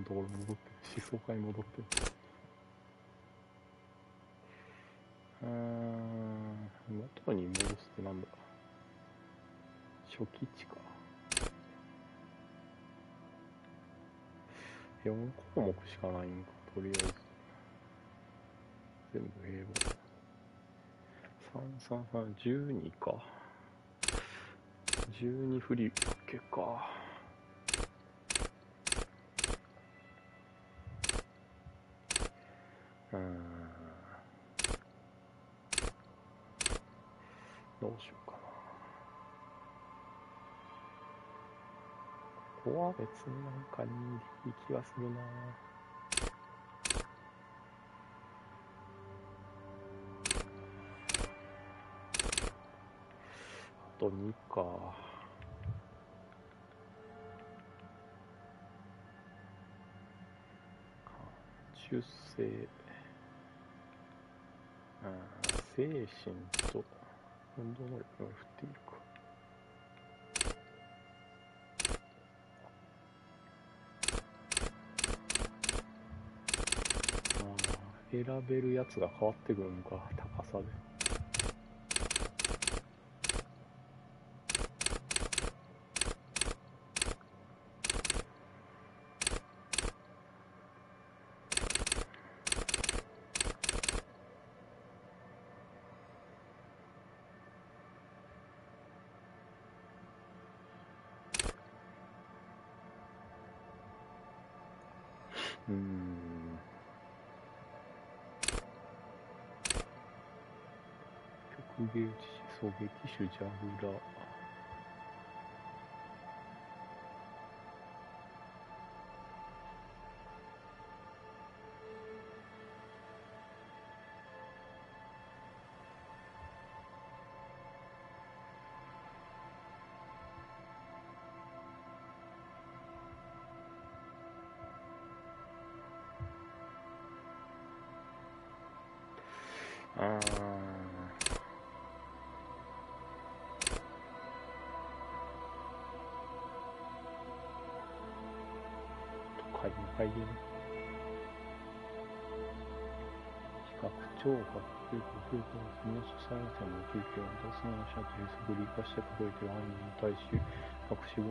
のところに戻って思想家に戻って元に戻すってなんだ。初期値か。4項目しかないんか、とりあえず。全部英語。333、12か。12振り分けか。どうしようかな。ここは別になんか2でいい気がするな。あと2か。出生。精神と運動能力に振ってみるか。選べるやつが変わってくるのか、高さで。曲芸打ち思想撃手ジャグラー。はいね。視覚聴覚嗅覚嗅覚その主催者の休憩を出すの者とへそくり化して数えている犯人に対し隠し事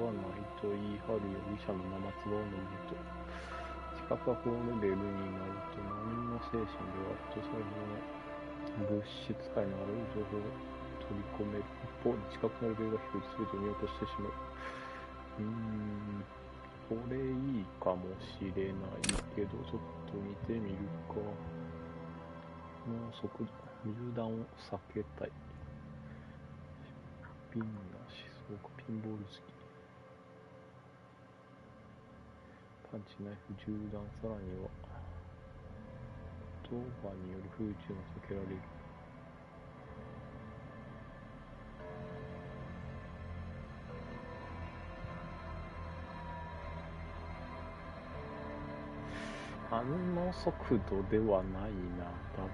はないと言い張る容疑者の生唾を飲むと知覚が高レベルになると何の精神では圧倒される物質界のあらゆる情報を取り込める一方で知覚のレベルが低いと全てを見落としてしまう。これいいかもしれないけど、ちょっと見てみるか。もう速度、入弾を避けたい。ピンなし、そうか、ピンボール好き。パンチ、ナイフ、銃弾、さらには、言葉による不意打ちが避けられる。あの速度ではないな、多分。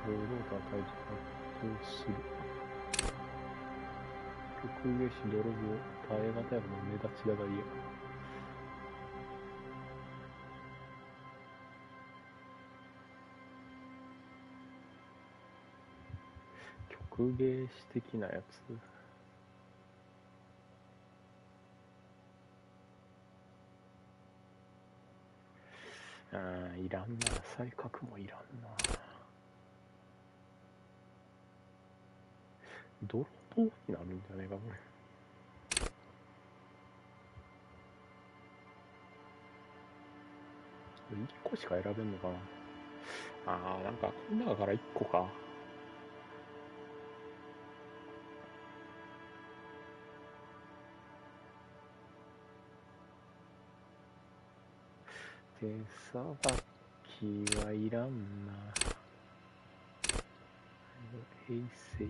堂々と与えて発砲する。曲芸師泥棒、耐え難いほど目立ちたがりや。曲芸師的なやつ。いらんな。才覚もいらんな。泥棒になるんじゃねえか、これ。1個しか選べんのかな。なんか、この中から1個か。手さばきはいらんな。平成。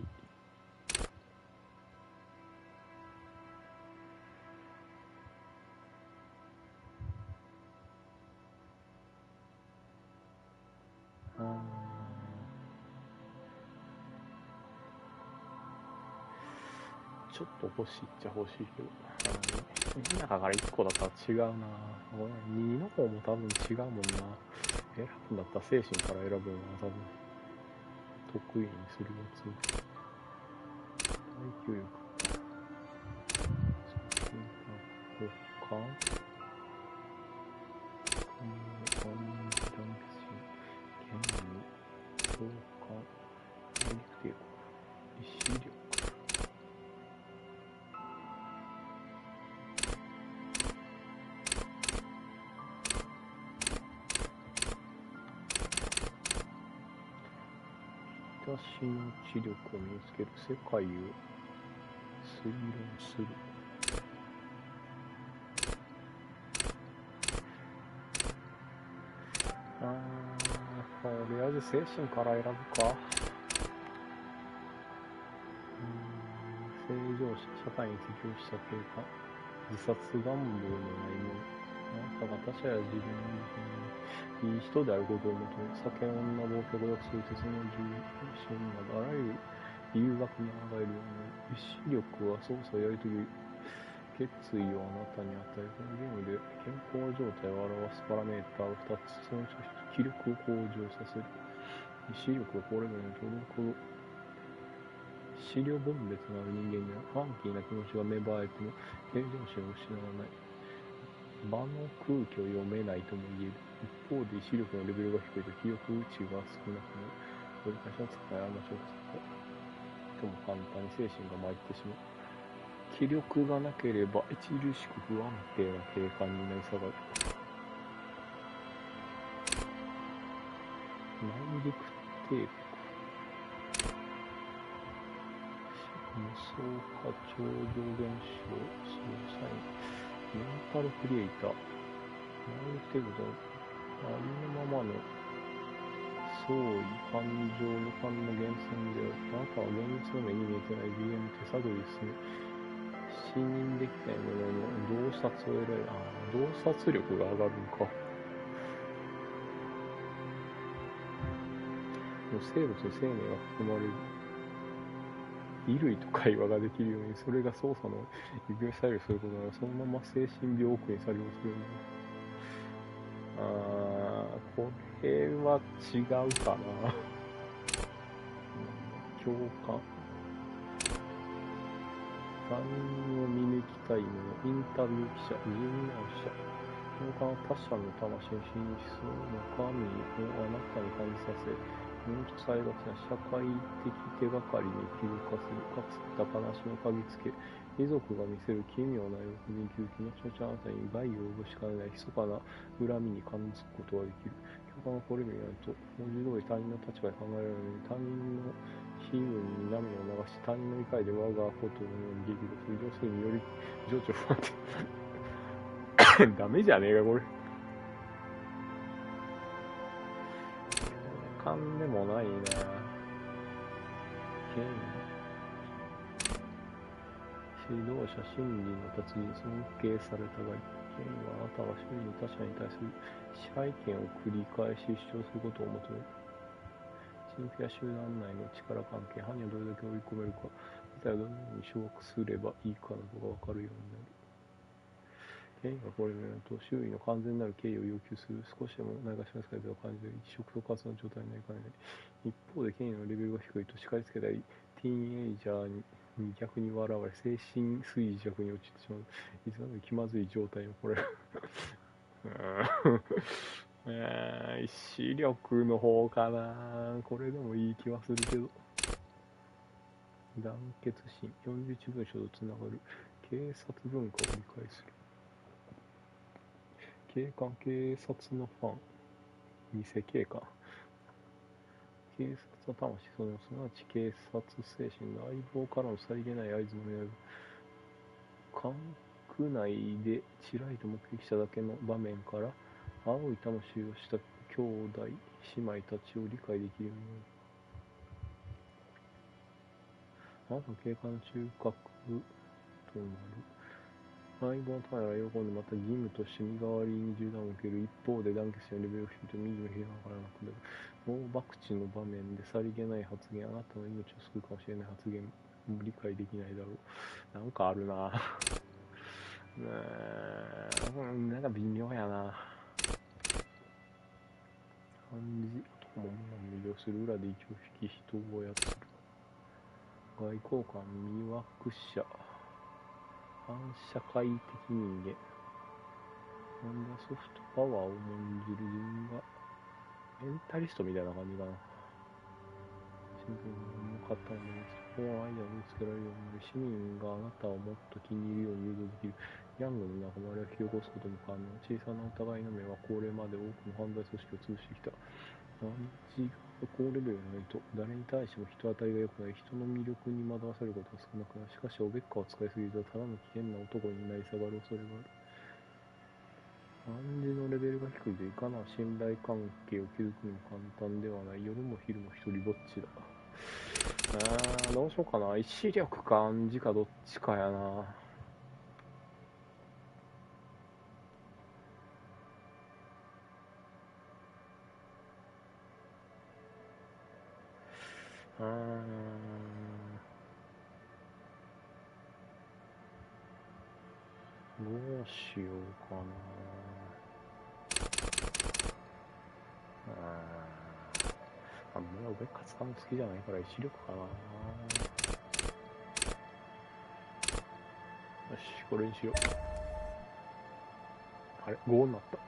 ちょっと欲しいっちゃ欲しいけど、中から1個だったら違うな。2の方も多分違うもんな。選ぶんだったら精神から選ぶのは多分得意にするやつ。耐久力。交換。暗示団結心。剣に。交換。大陸帝国。意志力。私の知力を身につける。世界を推論する。とりあえず精神から選ぶか。正常者、社会に適応した経過。自殺願望のないもの。あなたが他者や自分にいい人であることを求め、酒、女、暴虐、学数、鉄の重心などあらゆる誘惑に抗えるようになる。意志力は操作やりとり、決意をあなたに与える。このゲームで健康状態を表すパラメーターを2つ、その気力を向上させる。意志力が高レベルに届くほど、思慮分別のある人間には、ファンキーな気持ちが芽生えても、平常心を失わない。場の空気を読めないとも言える。一方で意志力のレベルが低いと記憶値が少なくなる。折り返しの使いあんましょうか。とも簡単に精神が参ってしまう。気力がなければ著しく不安定な景観になり下がる。内陸帝国。無双化超常現象総裁メンタルクリエイター。内陸帝国のありのままの創意感情無感の源泉である。あなたは現実の目に見えてない次元に手探りで進む。視認できないものの洞察を得られる。洞察力が上がるのか。生物に生命が含まれる。衣類と会話ができるように、それが操作の指を左右することなら、そのまま精神病奥に作業するんだ。これは違うかな。共感。他人を見抜きたいもの。インタビュー記者。尋問者。共感は他者の魂の真実の神をあなたに感じさせ、無とされがちな社会的手がかりに気づかせる。隠された悲しみを嗅ぎつけ、遺族が見せる奇妙な喜びに気づき、後々あなたに害を及ぼしかねない密かな恨みに感づくことができる。共感がこれになると、文字通り他人の立場で考えられるのに、他人の悲運に涙を流し、他人の怒りで我がことのように激怒する。要するにより情緒不安定。ダメじゃねえか、これ。共感でもないな。権威。指導者、真理の達人、尊敬されたがり。権威はあなたが周囲の他者に対する支配権を繰り返し主張することを求める。神秘や集団内の力関係、犯人はどれだけ追い込めるか、またはどのように掌握すればいいかなどが分かるようになる。権威がこれになると、周囲の完全なる敬意を要求する。少しでもないがしらされたと感じる一触即発の状態になりかねない。一方で権威のレベルが低いと叱りつけたり、ティーンエイジャーに逆に笑われ、精神衰弱に陥ってしまう。いつまでも気まずい状態をこれる。意志力の方かな。これでもいい気はするけど。団結心。41文章とつながる。警察文化を理解する。警官、警察のファン。偽警官。警察は魂、そのすなわち警察精神の相棒からのさりげない合図の目安。管区内でちらりと目撃しただけの場面から、青い魂をした兄弟、姉妹たちを理解できるようになる。あなたの警官の中核となる。相棒のためなら喜んで、また義務として身代わりに銃弾を受ける。一方で団結心のレベルが低いと民事の批判からなくなる。大博打の場面でさりげない発言、あなたの命を救うかもしれない発言。理解できないだろう。なんかあるななんか微妙やな。漢字、男も魅了する裏で息を引き人を操る。外交官、魅惑者。反社会的人間。なんだソフトパワーを重んじる自分がメンタリストみたいな感じかな。シンプルに重かったので、そこは間につけられるようになり、市民があなたをもっと気に入るように誘導できる。ギャングの仲間割れを引き起こすことも可能。小さな疑いの目はこれまで多くの犯罪組織を潰してきた。暗示が高レベルのないと、誰に対しても人当たりが良くない。人の魅力に惑わされることが少なくなる。しかし、おべっかを使いすぎると、ただの危険な男になり下がる恐れがある。暗示のレベルが低いといかな信頼関係を築くのも簡単ではない。夜も昼も一人ぼっちだ。どうしようかな。意志力か暗示かどっちかやな。どうしようかな。あんまりおべっか使うの好きじゃないから意志力かな。よし、これにしよう。あれ ?5 になった。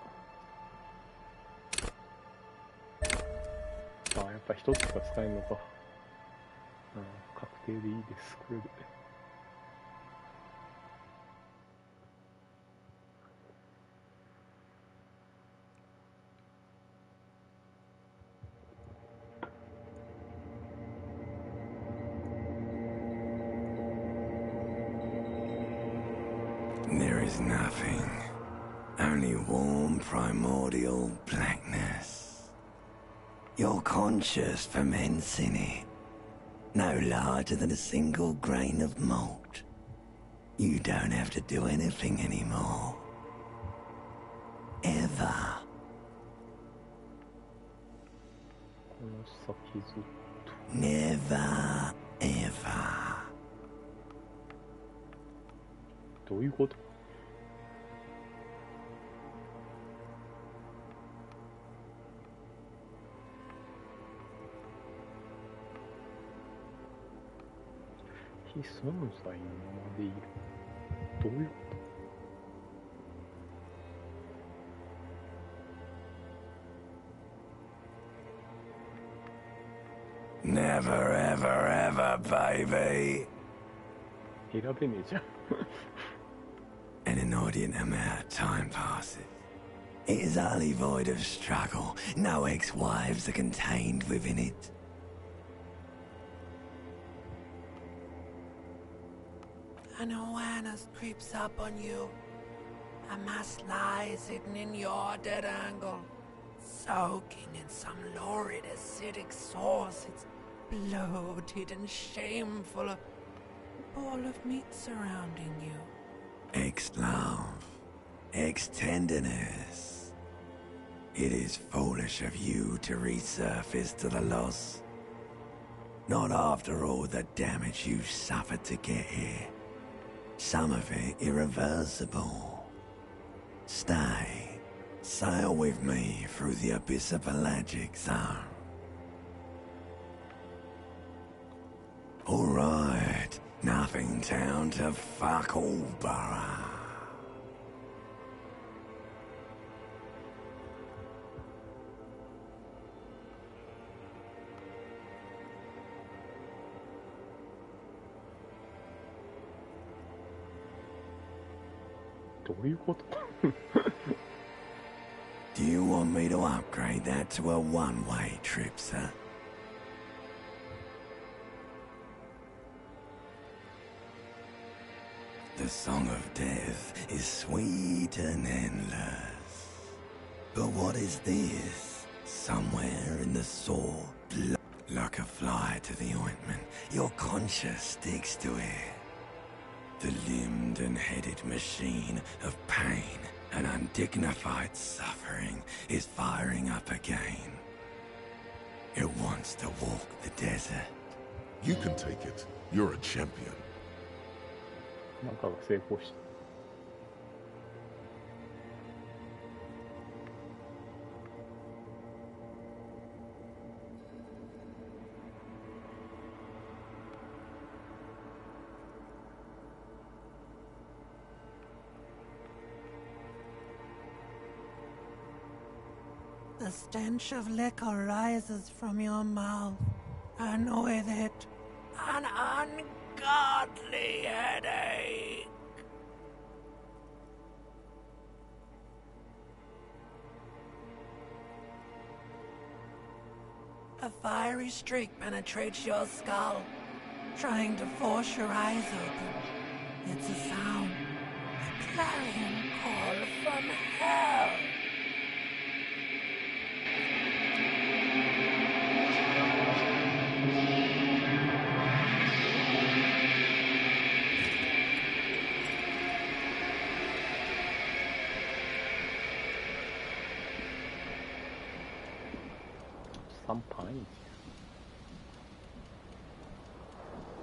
やっぱ一つしか使えんのか。確定でいいです、これで。There is nothing, only warm primordial blackness. Your conscious ferments in it, no larger than a single grain of malt. You don't have to do anything anymore. Ever. この先ずっと。Never, ever. どういうこと？非存在のままでいる。どういうこと？ Never, ever, ever, baby. 選べねえじゃん。An inordinate amount of time passes. It is utterly void of struggle. No ex-wives are contained within it. An awareness creeps up on you. A mass lies hidden in your dead angle, soaking in some lurid acidic sauce. It's bloated and shameful. A ball of meat surrounding you. Ex-love, ex-tenderness. It is foolish of you to resurface to the loss. Not after all the damage you suffered to get here. Some of it irreversible. Stay. Sail with me through the abyss of pelagic zone. Alright. Nothing down to fuck all borough. どういうこと？ Do you want me to upgrade that to a one-way trip, sir? The song of death is sweet and endless. But what is this? Somewhere in the soul, like a fly to the ointment, your conscience sticks to it. The limbed and headed machine of pain and undignified suffering is firing up again. It wants to walk the desert. You can take it. You're a champion. 中が成功した。The stench of liquor rises from your mouth, and with it, an ungodly headache. A fiery streak penetrates your skull, trying to force your eyes open. It's a sound, a clarion call from hell.3パンいいじ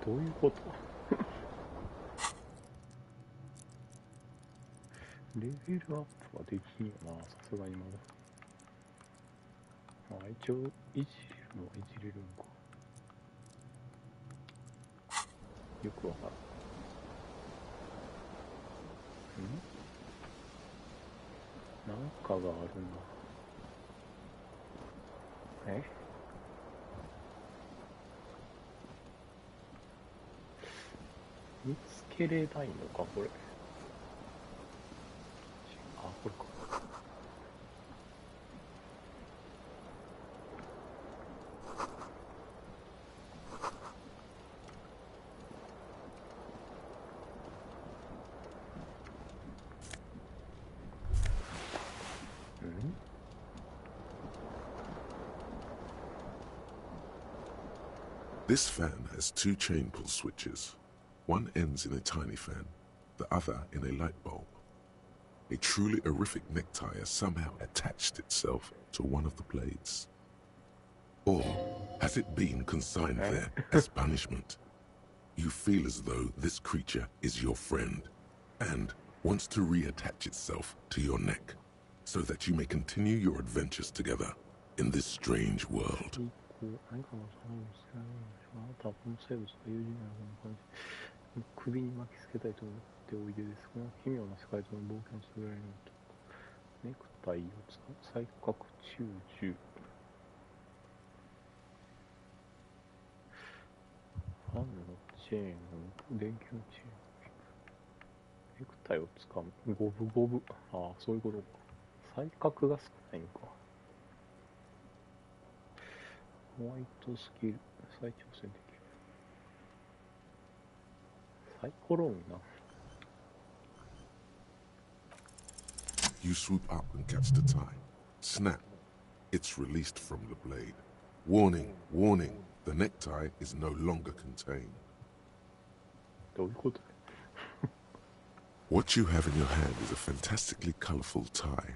ゃん。どういうことレベルアップはできんよな、さすがにまだ。一応、いじれるのはいじれるんか。よくわからん。なんかがあるんだ。見つけれないのか、これ。あ、これか。This fan has two chain pull switches. One ends in a tiny fan, the other in a light bulb. A truly horrific necktie has somehow attached itself to one of the blades. Or has it been consigned there as punishment? You feel as though this creature is your friend and wants to reattach itself to your neck so that you may continue your adventures together in this strange world. 首に巻きつけたいと思っておいでです。この奇妙な世界との冒険をするようにとネクタイを使う再覚中銃ファンのチェーン電球のチェーンネクタイをつかむゴブゴブああそういうことか再覚が少ないんかホワイトスキル再挑戦できるサイコロンな You swoop up and catch the tie. Snap. It's released from the blade. Warning, warning. The necktie is no longer contained. どういうこと What you have in your hand is a fantastically colorful tie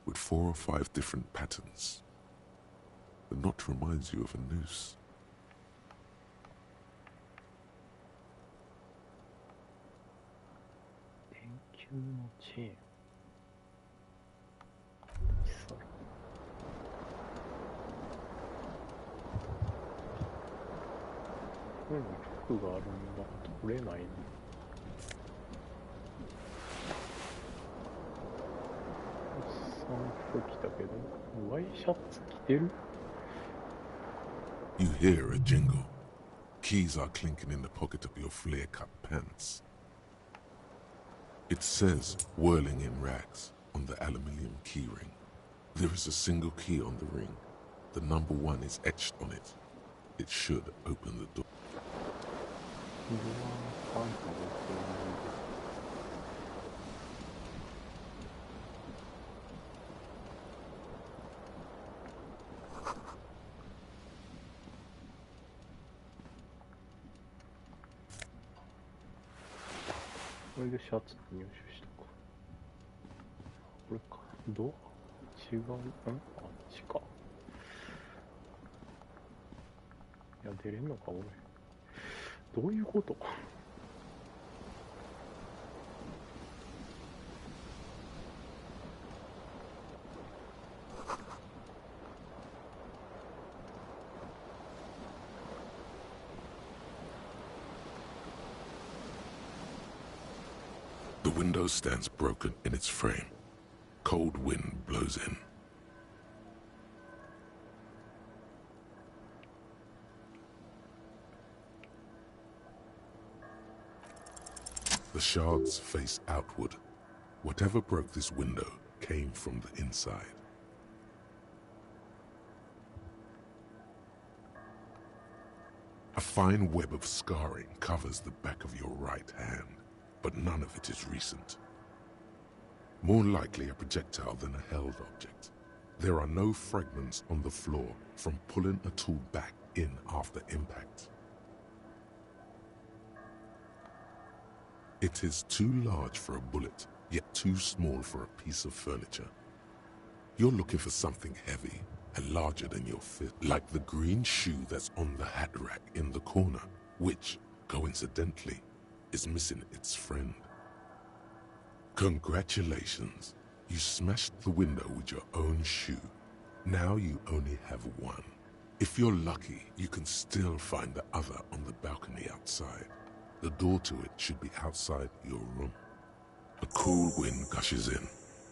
with 4 or 5 different patterns. The knot reminds you of a noose. 電球のチェーンこれに服があるんだ取れないねおっさん服着たけどワイシャツ着てる You hear a jingle. Keys are clinking in the pocket of your flare-cut pants. It says, whirling in rags, on the aluminium keyring. There is a single key on the ring. The number 1 is etched on it. It should open the door.これでシャツ入手したかこれかドア違うあっちかいや出れんのか俺どういうこと？ The window stands broken in its frame. Cold wind blows in. The shards face outward. Whatever broke this window came from the inside. A fine web of scarring covers the back of your right hand, but none of it is recent. More likely a projectile than a held object. There are no fragments on the floor from pulling a tool back in after impact. It is too large for a bullet, yet too small for a piece of furniture. You're looking for something heavy and larger than your fist, like the green shoe that's on the hat rack in the corner, which, coincidentally, is missing its friend. Congratulations, you smashed the window with your own shoe. Now you only have one. If you're lucky, you can still find the other on the balcony outside. The door to it should be outside your room. A cool wind gushes in.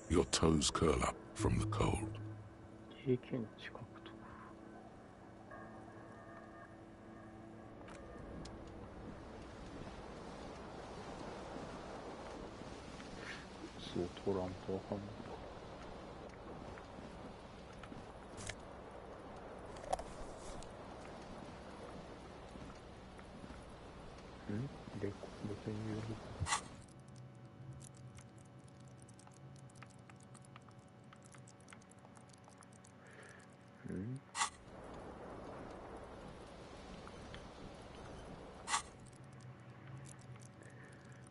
Your toes curl up from the cold. 経験値獲得。そう取らんとわかんないか。レコードというより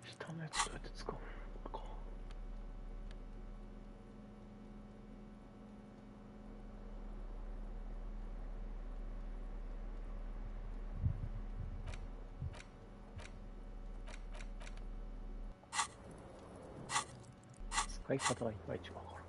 下のやつどうやって使うのか。使い方がいまいちわからん。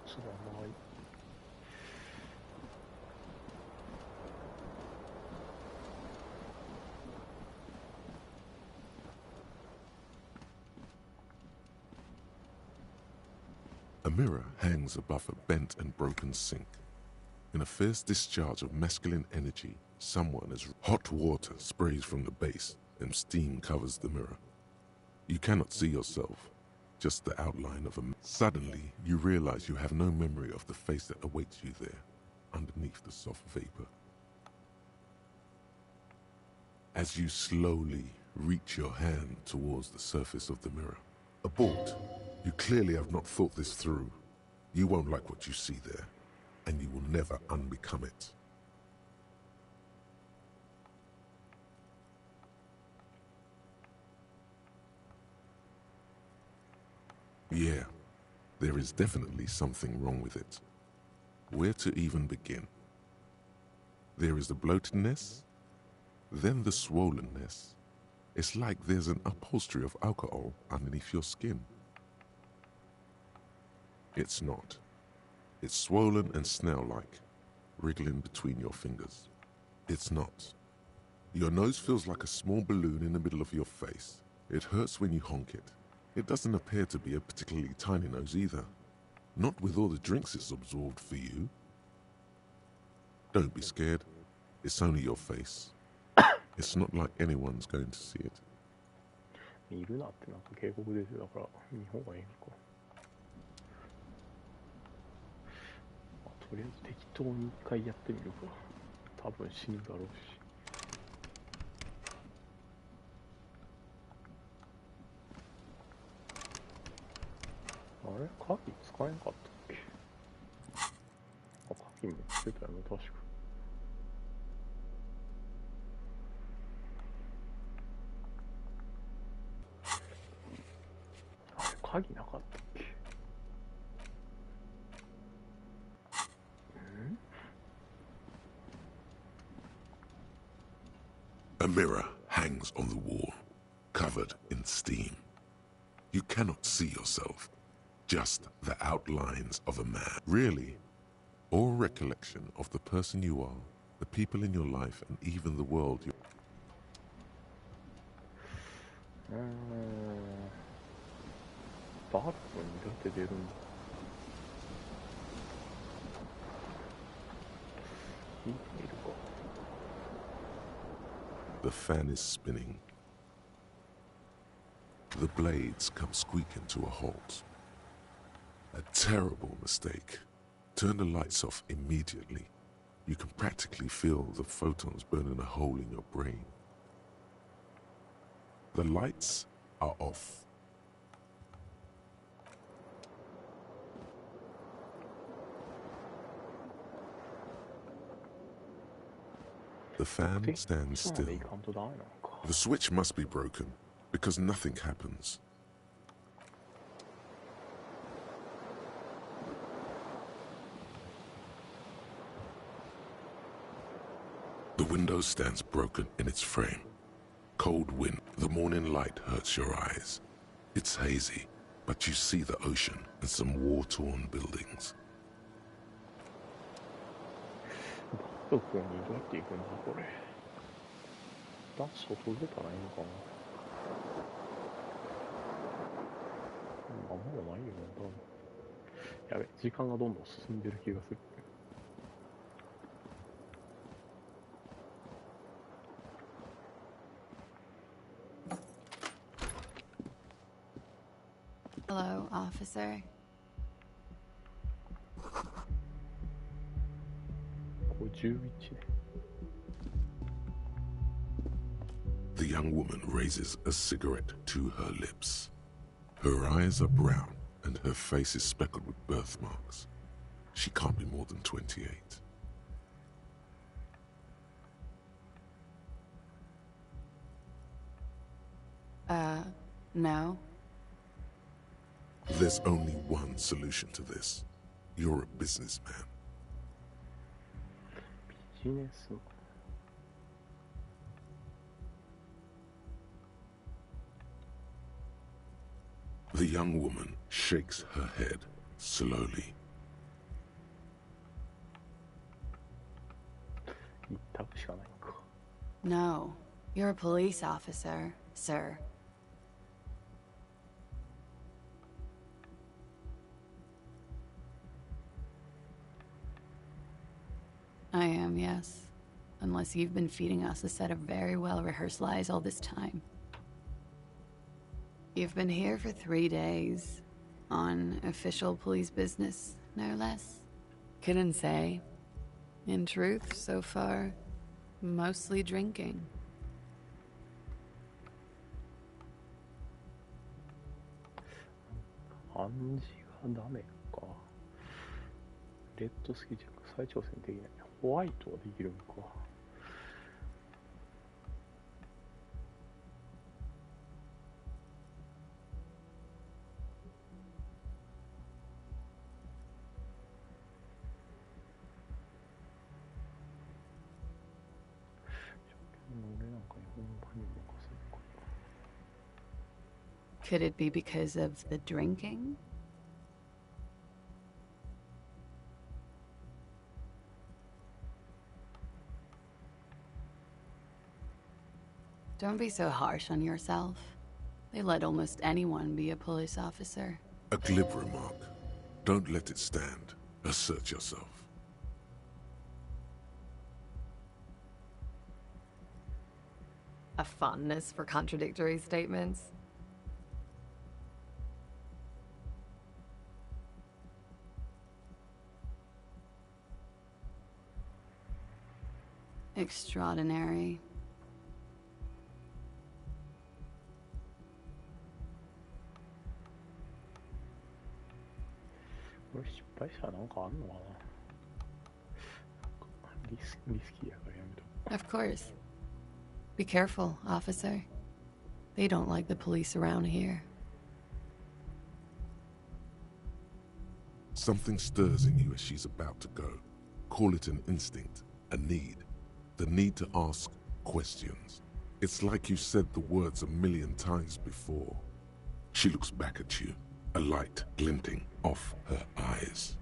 靴がない。A mirror hangs above a bent and broken sink. In a fierce discharge of masculine energy, someone as hot water sprays from the base and steam covers the mirror. You cannot see yourself, just the outline of a... Suddenly, you realize you have no memory of the face that awaits you there, underneath the soft vapor. As you slowly reach your hand towards the surface of the mirror. Abort. You clearly have not thought this through. You won't like what you see there, and you will never unbecome it. Yeah, there is definitely something wrong with it. Where to even begin? There is the bloatedness, then the swollenness. It's like there's an upholstery of alcohol underneath your skin. It's not. It's swollen and snail-like, wriggling between your fingers. It's not. Your nose feels like a small balloon in the middle of your face. It hurts when you honk it. It doesn't appear to be a particularly tiny nose either. Not with all the drinks it's absorbed for you. Don't be scared. It's only your face. It's not like anyone's going to see it. いるなってなんか警告ですよ。だから見方がいいのか。とりあえず適当に一回やってみるか。多分死ぬだろうし。あれ鍵使えなかったっけ？あ、鍵持ってたよね、確か。鍵なかったっけ？ A mirror hangs on the wall, covered in steam. You cannot see yourself, just the outlines of a man. Really, all recollection of the person you are, the people in your life, and even the world you... バルコニーだって出るんだ。見てみるか。The fan is spinning. The blades come squeaking to a halt. A terrible mistake. Turn the lights off immediately. You can practically feel the photons burning a hole in your brain. The lights are off. The fan stands still. The switch must be broken, because nothing happens. The window stands broken in its frame. Cold wind, the morning light hurts your eyes. It's hazy, but you see the ocean and some war-torn buildings. どこにどうやって行くんだこれ。外出たらいいのかな。もうないよね、多分。やべ、時間がどんどん進んでる気がする。Hello, officer. 51ね。The young woman raises a cigarette to her lips. Her eyes are brown and her face is speckled with birthmarks. She can't be more than 28. No. There's only one solution to this. You're a businessman. ビジネスマン。The young woman shakes her head slowly. 一択しかないか。No. You're a police officer, sir. I am, yes. Unless you've been feeding us a set of very well-rehearsed lies all this time. You've been here for 3 days. On official police business, no less. Couldn't say. In truth, so far, mostly drinking. 暗示がダメか。レッドスキーチェック再挑戦できない。ホワイトはできるのか。俺なんかに本番に任せるか。Could it be because of the drinking? Don't be so harsh on yourself. They let almost anyone be a police officer. A glib remark. Don't let it stand. Assert yourself. A fondness for contradictory statements. Extraordinary. これ失敗したらなんかあんのかな。リスキーやからやめとく。 Of course. Be careful, officer. They don't like the police around here. Something stirs in you as she's about to go. Call it an instinct, a need. The need to ask questions. It's like you said the words a million times before. She looks back at you, a light glinting off her eyes.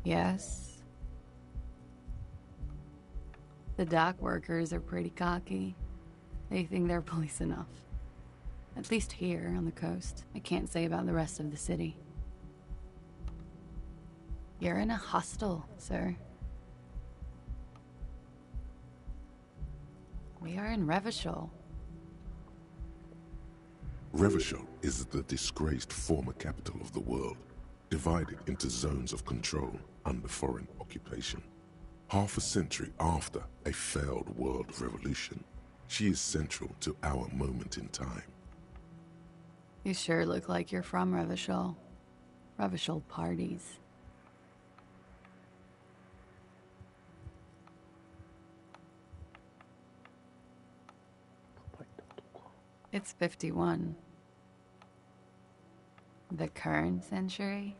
Yes. The dock workers are pretty cocky. They think they're police enough. At least here on the coast. I can't say about the rest of the city. You're in a hostel, sir. We are in Revachol. Revachol is the disgraced former capital of the world, divided into zones of control under foreign occupation. Half a century after a failed world revolution, she is central to our moment in time. You sure look like you're from Revachol. Revachol parties. It's 51. The current century?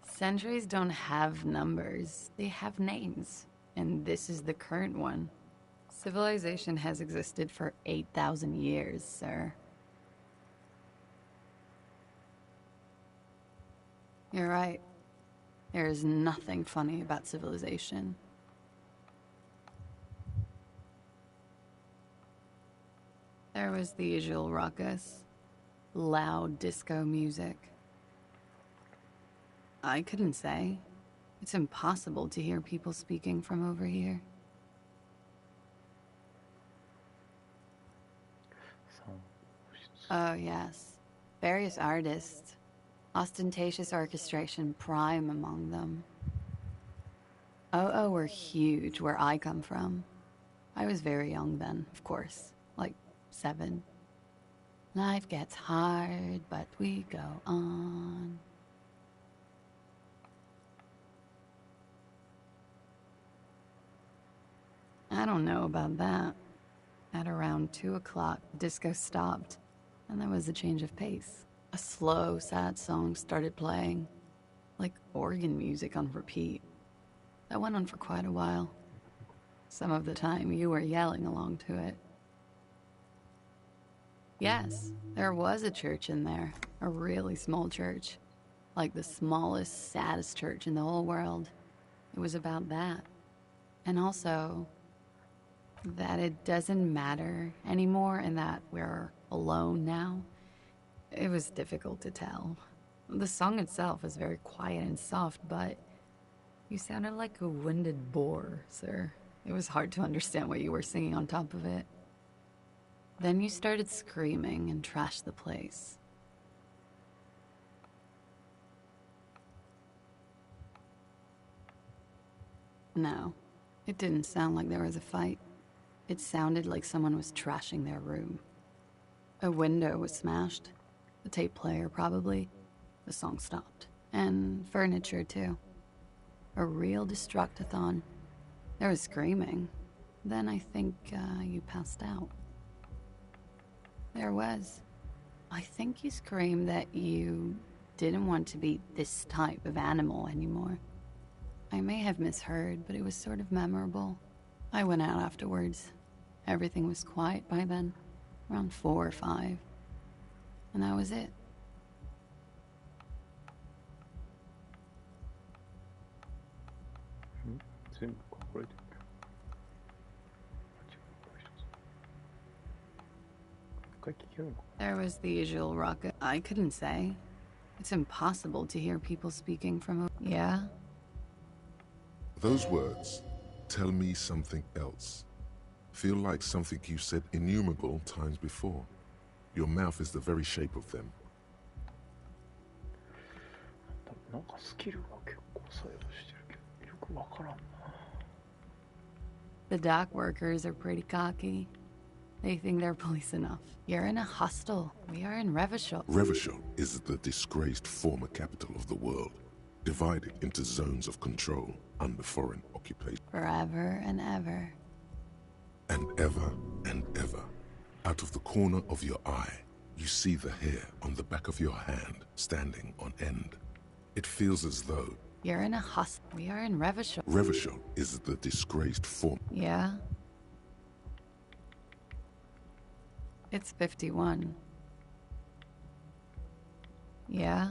Centuries don't have numbers, they have names. And this is the current one. Civilization has existed for 8,000 years, sir. You're right. There is nothing funny about civilization. There was the usual ruckus. Loud disco music. I couldn't say. It's impossible to hear people speaking from over here. Oh, yes. Various artists. Ostentatious orchestration prime among them. Oh, were huge where I come from. I was very young then, of course. Like 7. Life gets hard, but we go on. I don't know about that. At around 2 o'clock, the disco stopped, and there was a change of pace. A slow, sad song started playing, like organ music on repeat. That went on for quite a while. Some of the time, you were yelling along to it. Yes, there was a church in there. A really small church. Like the smallest, saddest church in the whole world. It was about that. And also, that it doesn't matter anymore and that we're alone now. It was difficult to tell. The song itself was very quiet and soft, but you sounded like a winded boar, sir. It was hard to understand what you were singing on top of it. Then you started screaming and trashed the place. No, it didn't sound like there was a fight. It sounded like someone was trashing their room. A window was smashed. The tape player, probably. The song stopped. And furniture, too. A real destructathon. There was screaming. Then I think you passed out. There was. I think you screamed that you didn't want to be this type of animal anymore. I may have misheard, but it was sort of memorable. I went out afterwards. Everything was quiet by then, around 4 or 5. And that was it. There was the usual ruckus. I couldn't say. It's impossible to hear people speaking from. Yeah? Those words tell me something else. Feel like something you said innumerable times before. Your mouth is the very shape of them. The dock workers are pretty cocky. They think they're police enough. You're in a hostel. We are in Revachol. Revachol is the disgraced former capital of the world, divided into zones of control under foreign occupation. Forever and ever. And ever, out of the corner of your eye, You see the hair on the back of your hand standing on end. It feels as though You're in a We are in Revachol. Revachol is the disgraced form. Yeah. It's 51. Yeah.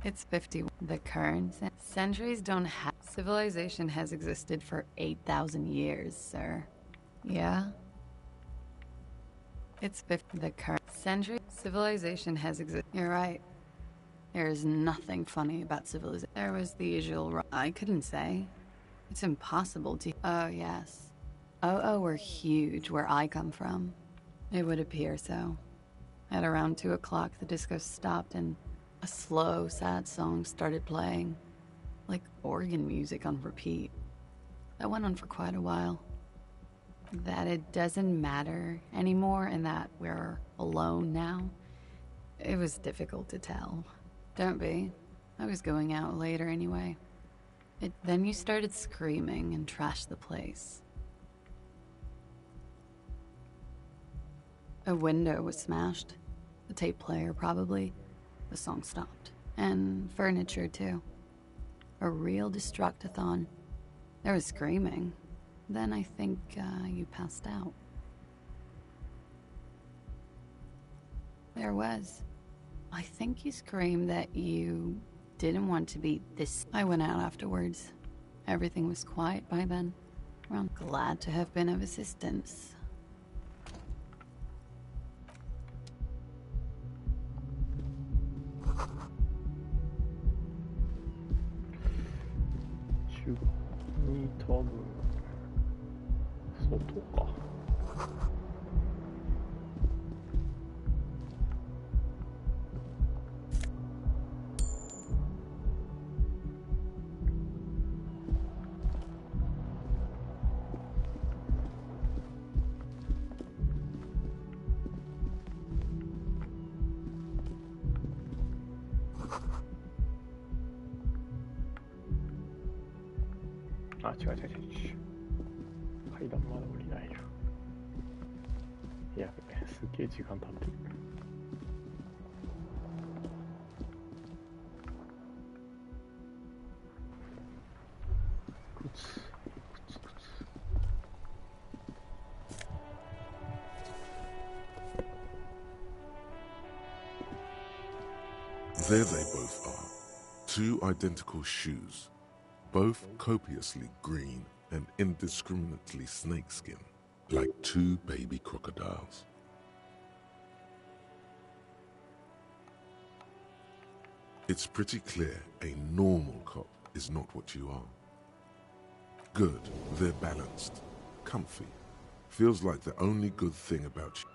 It's 50. The current centuries don't have. Civilization has existed for 8,000 years, sir. Yeah. It's 50. The current century. Civilization has existed. You're right. There is nothing funny about civilization. There was the usual. I couldn't say. It's impossible to. Oh, yes. Oh, we're huge where I come from. It would appear so. At around 2 o'clock, the disco stopped and a slow, sad song started playing, like organ music on repeat. That went on for quite a while. That it doesn't matter anymore and that we're alone now, it was difficult to tell. Don't be. I was going out later anyway. Then you started screaming and trashed the place. A window was smashed. The tape player, probably. The song stopped. And furniture, too. A real destructathon. There was screaming. Then I think you passed out. There was. I think you screamed that you didn't want to be this. I went out afterwards. Everything was quiet by then. I'm glad to have been of assistance.多分外か。あ、違う。階段まだ降りないよ。やべえ、すげえ時間経ってる。靴。There they both are. Two identical shoes. Both copiously green and indiscriminately snakeskin, like two baby crocodiles. It's pretty clear a normal cop is not what you are. Good, they're balanced, comfy. Feels like the only good thing about you.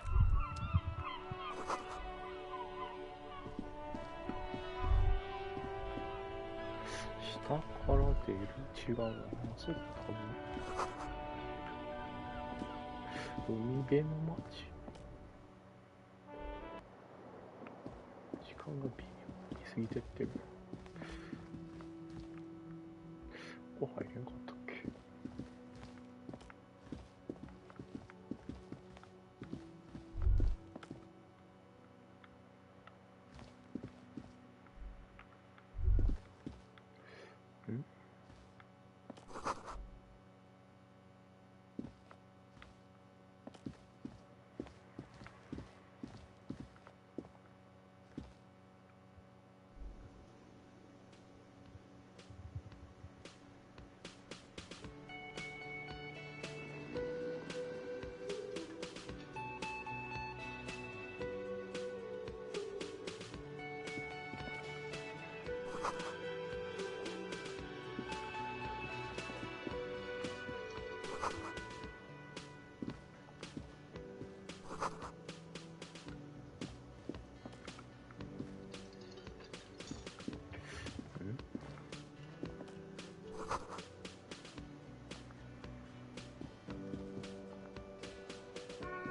下から出る違うな。それ多分海辺の町。時間が微妙に過ぎてってる。ここ入れんかったっけ。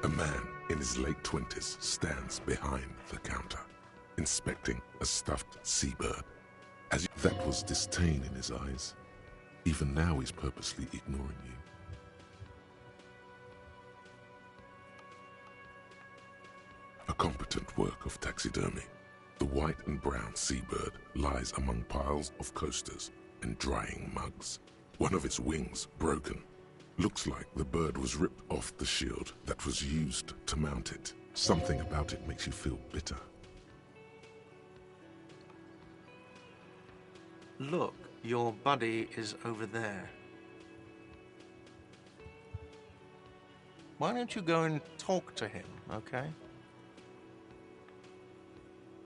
A man in his late 20s stands behind the counter, inspecting a stuffed seabird. That was disdain in his eyes. Even now he's purposely ignoring you. competent work of taxidermy. The white and brown seabird lies among piles of coasters and drying mugs. One of its wings broken. Looks like the bird was ripped off the shield that was used to mount it. Something about it makes you feel bitter. Look, your buddy is over there. Why don't you go and talk to him, okay?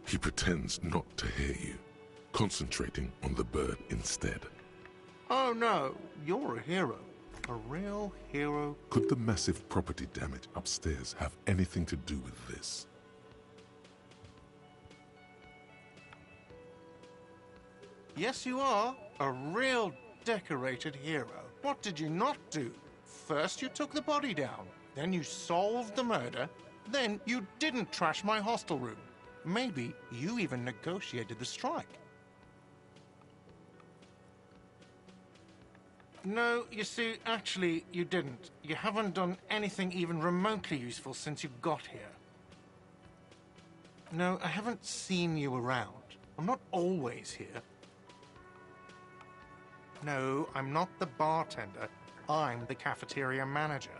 He pretends not to hear you, concentrating on the bird instead. Oh no, you're a hero. A real hero. Could the massive property damage upstairs have anything to do with this? Yes, you are. A real decorated hero. What did you not do? First you took the body down, then you solved the murder, then you didn't trash my hostel room. Maybe you even negotiated the strike. No, you see, actually, you didn't. You haven't done anything even remotely useful since you got here. No, I haven't seen you around. I'm not always here. No, I'm not the bartender. I'm the cafeteria manager.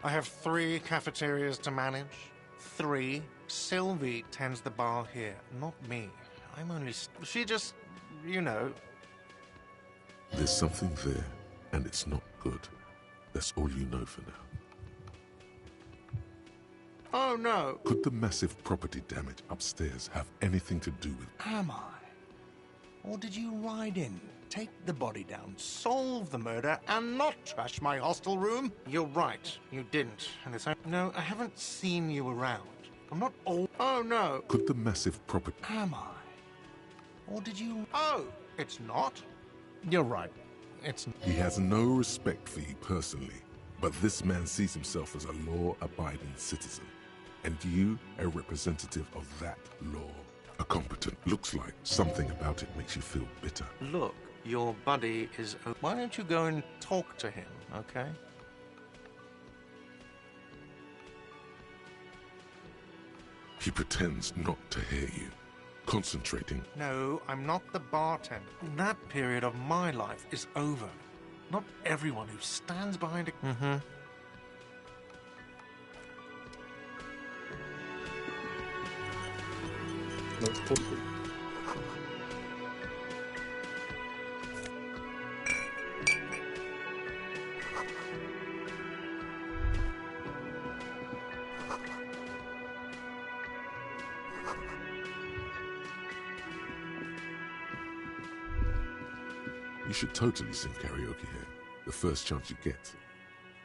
I have 3 cafeterias to manage. 3. Sylvie tends the bar here, not me. I'm only... She just... you know... There's something there, and it's not good. That's all you know for now. Oh no! Could the massive property damage upstairs have anything to do with... Am I? Or did you ride in, take the body down, solve the murder, and not trash my hostel room? You're right, you didn't. And it's... No, I haven't seen you around. I'm not all... Oh no! Could the massive property... Am I? Or did you... Oh, it's not? You're right. It's... He has no respect for you personally, but this man sees himself as a law-abiding citizen, and you a representative of that law. A competent. Looks like something about it makes you feel bitter. Look, your buddy is... Why don't you go and talk to him, okay? He pretends not to hear you, concentrating. No, I'm not the bartender. That period of my life is over. Not everyone who stands behind a... Mm-hmm. No, possible. You should totally sing karaoke here, the first chance you get.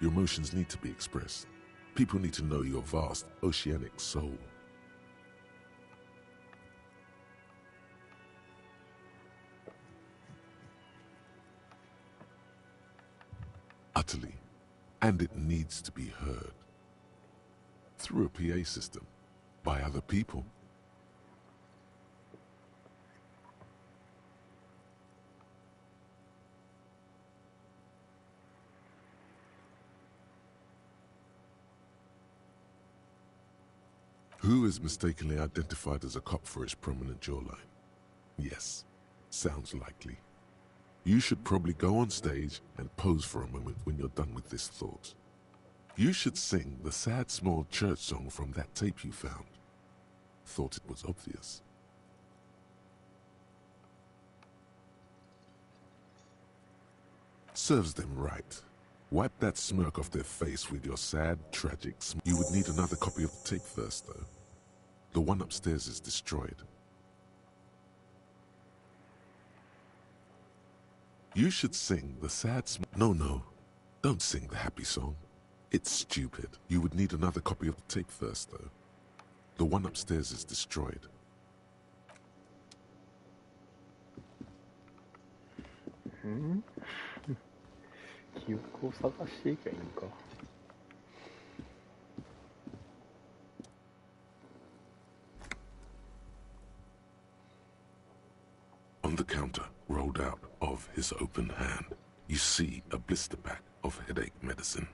Your emotions need to be expressed. People need to know your vast, oceanic soul. Utterly. And it needs to be heard. Through a PA system. By other people. Who is mistakenly identified as a cop for his prominent jawline? Yes, sounds likely. You should probably go on stage and pose for a moment when you're done with this thought. You should sing the sad small church song from that tape you found. Thought it was obvious. Serves them right. Wipe that smirk off their face with your sad, tragic smile. You would need another copy of the tape first, though. The one upstairs is destroyed. You should sing the sad No, don't sing the happy song. It's stupid. You would need another copy of the tape first, though. The one upstairs is destroyed. Hmm? 記憶を探していけばいいんか。On the counter, rolled out of his open hand, you see a blister pack of headache medicine.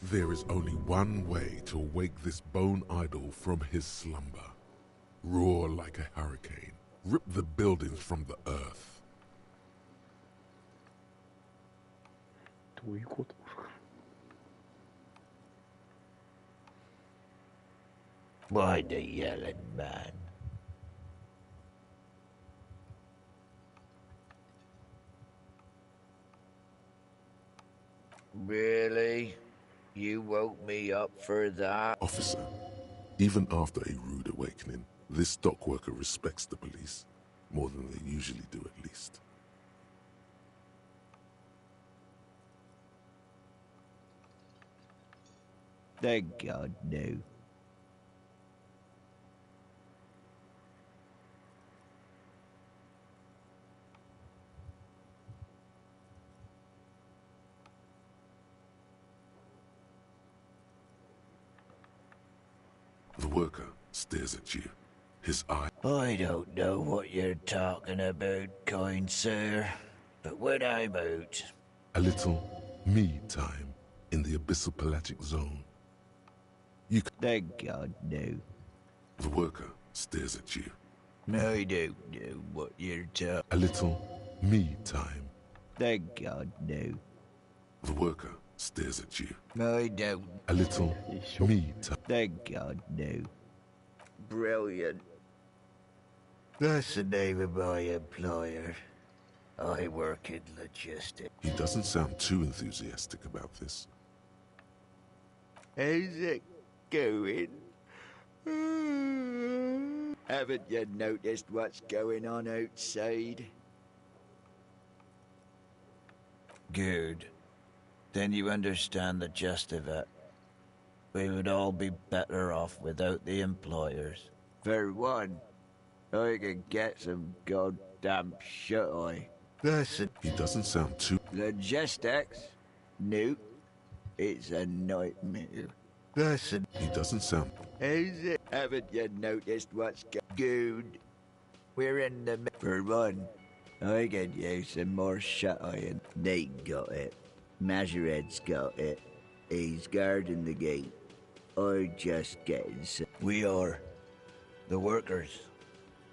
There is only one way to wake this bone idol from his slumber. Roar like a hurricane. Rip the buildings from the earth. どういうこと？ Why the yelling, man? Really? You woke me up for that? Officer, even after a rude awakening, this dock worker respects the police more than they usually do, at least. Thank God, no. The worker stares at you. His eye... I don't know what you're talking about, kind sir, but when I'm out... A little me time in the abyssal pelagic zone. You can... Thank God, no. The worker stares at you. I don't know what you're talking... A little me time. Thank God, no. The worker stares at you. I don't... A little me time. Thank God, no. Brilliant. That's the name of my employer. I work in logistics. He doesn't sound too enthusiastic about this. How's it going? Haven't you noticed what's going on outside? Good. Then you understand the gist of it. We would all be better off without the employers. For one, I could get some goddamn shut-eye. Listen. He doesn't sound too... Logistics? Nope. It's a nightmare. Listen. He doesn't sound... How's it? Haven't you noticed what's good? We're in the... For one, I could use some more shut-eye and Nate got it. Majoret's got it. He's guarding the gate. I just getting some... We are. The workers.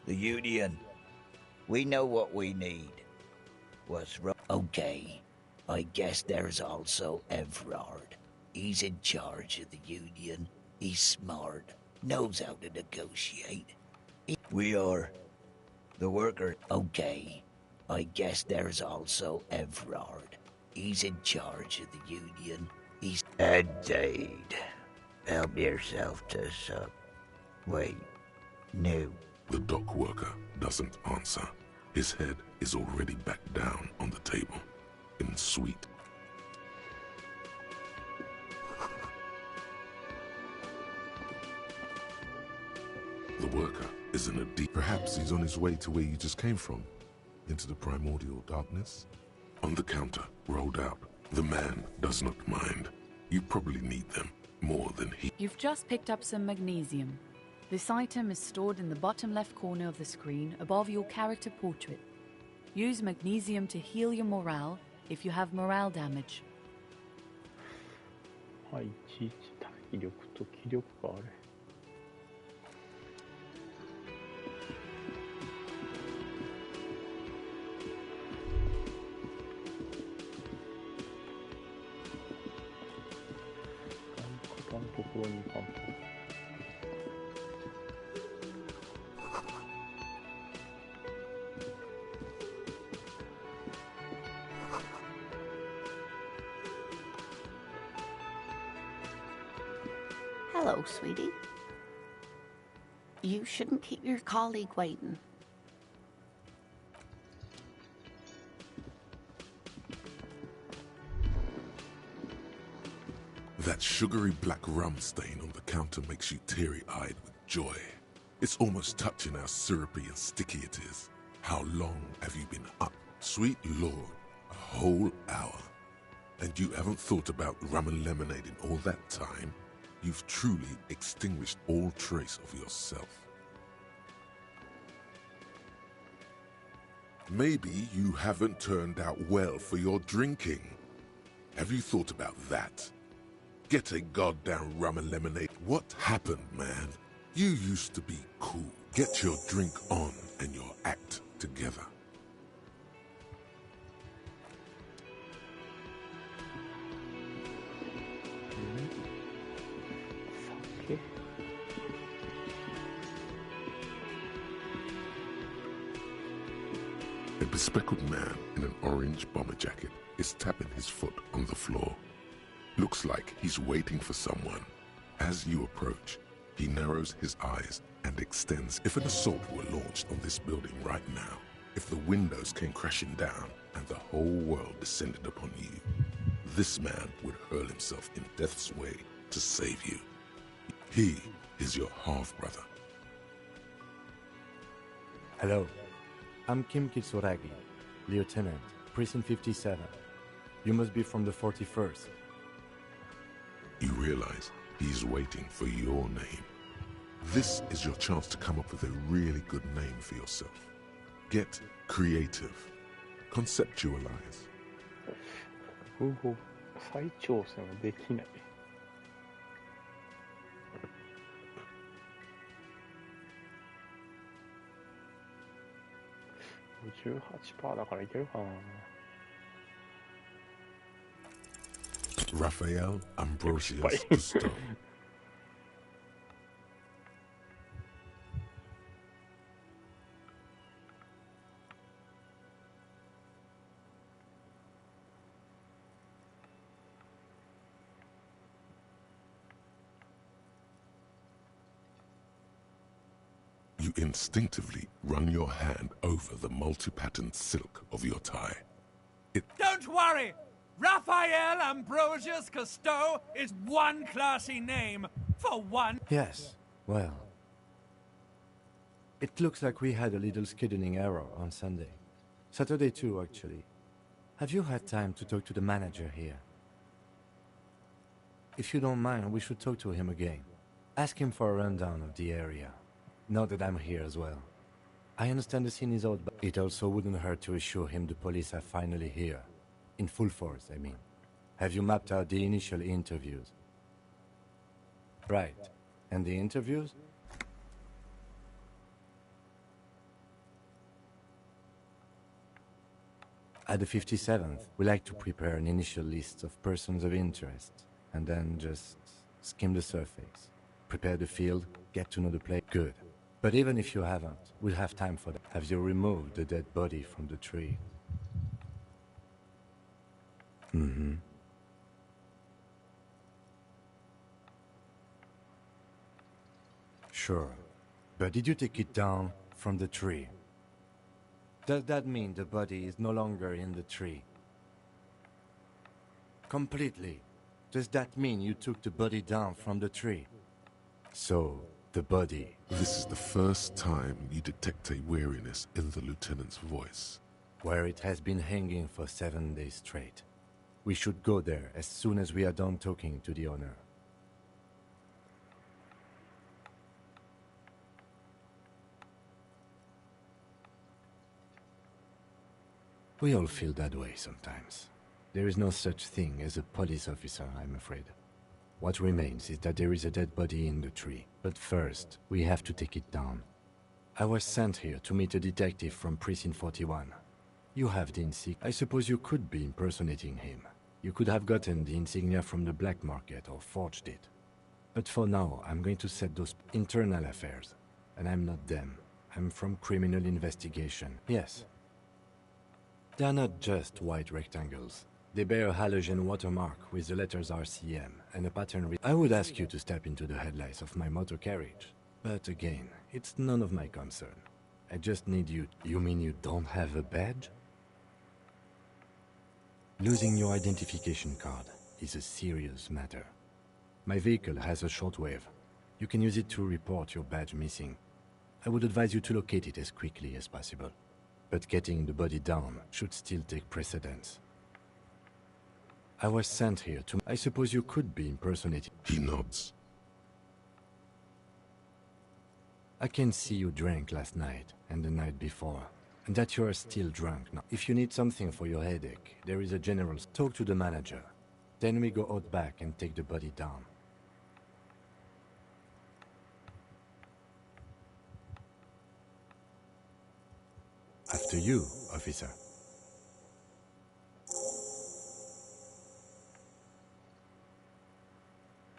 The union. We know what we need. What's wrong? Okay. I guess there's also Everard. He's in charge of the union. He's smart. Knows how to negotiate. We are. The workers. Okay. I guess there's also Everard. He's in charge of the union. He's... Indeed. Help yourself to some... Wait. No. The dock worker doesn't answer. His head is already back down on the table. In sweet. The worker is in a deep... Perhaps he's on his way to where you just came from. Into the primordial darkness. On the counter, rolled out. The man does not mind. You probably need them more than he... You've just picked up some magnesium. This item is stored in the bottom left corner of the screen above your character portrait. Use magnesium to heal your morale if you have morale damage. はい、いちいち体力と気力がある。肩のところに行かんと。Hello, sweetie. You shouldn't keep your colleague waiting. That sugary black rum stain on the counter makes you teary-eyed with joy. It's almost touching how syrupy and sticky it is. How long have you been up? Sweet Lord, a whole hour. And you haven't thought about rum and lemonade in all that time? You've truly extinguished all trace of yourself. Maybe you haven't turned out well for your drinking. Have you thought about that? Get a goddamn rum and lemonade. What happened, man? You used to be cool. Get your drink on and your act together. Okay. A bespectacled man in an orange bomber jacket is tapping his foot on the floor. Looks like he's waiting for someone. As you approach, he narrows his eyes and extends. If an assault were launched on this building right now, if the windows came crashing down and the whole world descended upon you, this man would hurl himself in death's way to save you. He is your half-brother. Hello, I'm Kim Kitsuragi, Lieutenant, Precinct 57. You must be from the 41st. You realize he's waiting for your name. This is your chance to come up with a really good name for yourself. Get creative. Conceptualize. 国語再挑戦はできない。58%だからいけるかな。Raphael Ambrosius Gusto. You instinctively run your hand over the multi-patterned silk of your tie. Don't worry! Raphael Ambrosius Cousteau is one classy name for one... Yes, well... It looks like we had a little scheduling error on Sunday. Saturday too, actually. Have you had time to talk to the manager here? If you don't mind, we should talk to him again. Ask him for a rundown of the area. Now that I'm here as well. I understand the scene is out, but it also wouldn't hurt to assure him the police are finally here. In full force, I mean. Have you mapped out the initial interviews? Right. And the interviews? At the 57th, we like to prepare an initial list of persons of interest, and then just skim the surface. Prepare the field, get to know the place. Good. But even if you haven't, we'll have time for that. Have you removed the dead body from the tree? Mm-hmm. Sure. But did you take it down from the tree? Does that mean the body is no longer in the tree? Completely. Does that mean you took the body down from the tree? So, the body... This is the first time you detect a weariness in the lieutenant's voice. Where it has been hanging for 7 days straight. We should go there as soon as we are done talking to the owner. We all feel that way sometimes. There is no such thing as a police officer, I'm afraid. What remains is that there is a dead body in the tree. But first, we have to take it down. I was sent here to meet a detective from Precinct 41. You have the insignia. I suppose you could be impersonating him. You could have gotten the insignia from the black market or forged it. But for now, I'm going to set those internal affairs. And I'm not them. I'm from criminal investigation. Yes. They are not just white rectangles. They bear a halogen watermark with the letters RCM and a pattern. I would ask you to step into the headlights of my motor carriage. But again, it's none of my concern. I just need you. You mean you don't have a badge? Losing your identification card is a serious matter. My vehicle has a shortwave. You can use it to report your badge missing. I would advise you to locate it as quickly as possible. But getting the body down should still take precedence. I was sent here to... I suppose you could be impersonating... He nods. I can see you drank last night and the night before, and that you are still drunk now. If you need something for your headache, there is a general... Talk to the manager. Then we go out back and take the body down. After you, officer.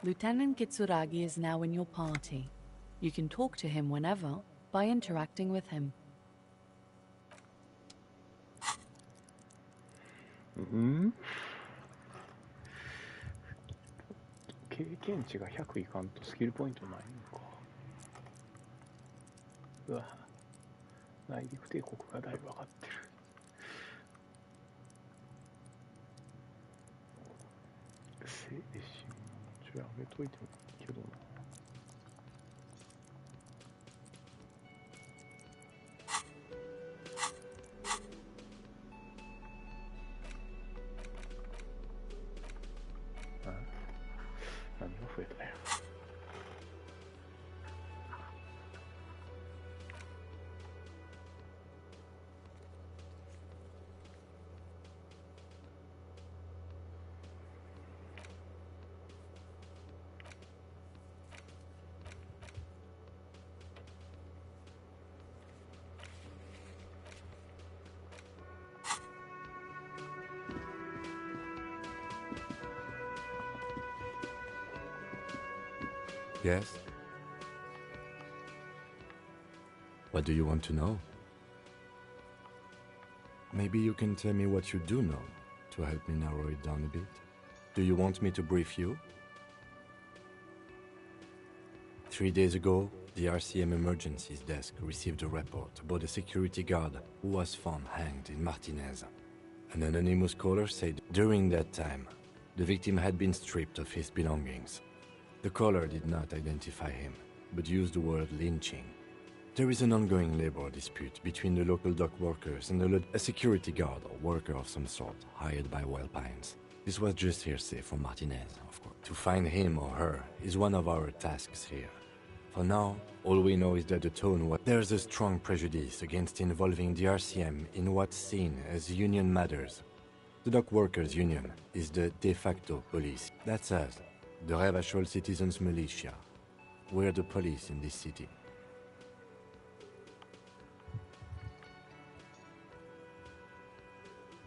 Lieutenant Kitsuragi is now in your party. You can talk to him whenever by interacting with him. 経験値が100いかんとスキルポイントないのか。うわ、内陸帝国がだいぶ上がってる。精神上げといてもいいけどな。何が増えたよ。Yes? What do you want to know? Maybe you can tell me what you do know to help me narrow it down a bit. Do you want me to brief you? 3 days ago, the RCM Emergencies Desk received a report about a security guard who was found hanged in Martinez. An anonymous caller said during that time, the victim had been stripped of his belongings. The caller did not identify him, but used the word lynching. There is an ongoing labor dispute between the local dock workers and a security guard or worker of some sort hired by Wild Pines. This was just hearsay from Martinez, of course. To find him or her is one of our tasks here. For now, all we know is that the tone was there's a strong prejudice against involving the RCM in what's seen as union matters. The dock workers union is the de facto police. That's us. The Revachol Citizens Militia. We're the police in this city.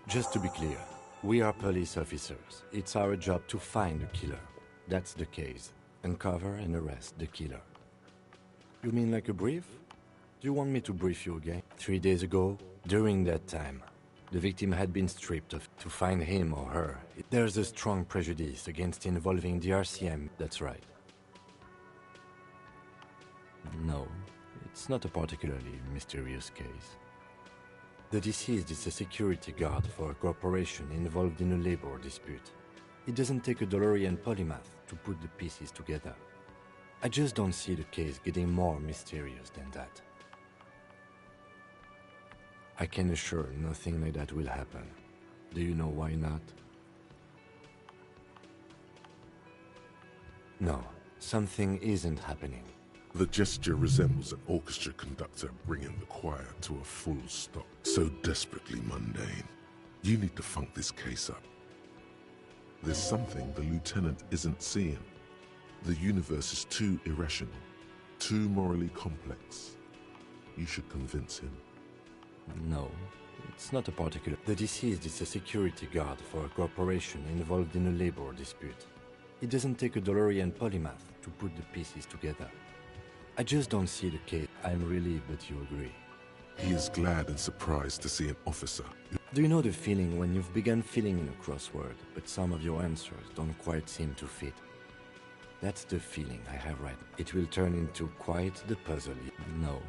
Just to be clear, we are police officers. It's our job to find the killer. That's the case. Uncover and arrest the killer. You mean like a brief? Do you want me to brief you again? 3 days ago, during that time, the victim had been stripped of. To find him or her, there's a strong prejudice against involving the RCM. That's right. No, it's not a particularly mysterious case. The deceased is a security guard for a corporation involved in a labor dispute. It doesn't take a DeLorean polymath to put the pieces together. I just don't see the case getting more mysterious than that. I can assure nothing like that will happen. Do you know why not? No, something isn't happening. The gesture resembles an orchestra conductor bringing the choir to a full stop. So desperately mundane. You need to funk this case up. There's something the lieutenant isn't seeing. The universe is too irrational, too morally complex. You should convince him. No, it's not a particular... The deceased is a security guard for a corporation involved in a labor dispute. It doesn't take a DeLorean polymath to put the pieces together. I just don't see the case. I'm relieved that you agree. He is glad and surprised to see an officer. Do you know the feeling when you've begun filling in a crossword, but some of your answers don't quite seem to fit? That's the feeling I have right now. It will turn into quite the puzzle. No,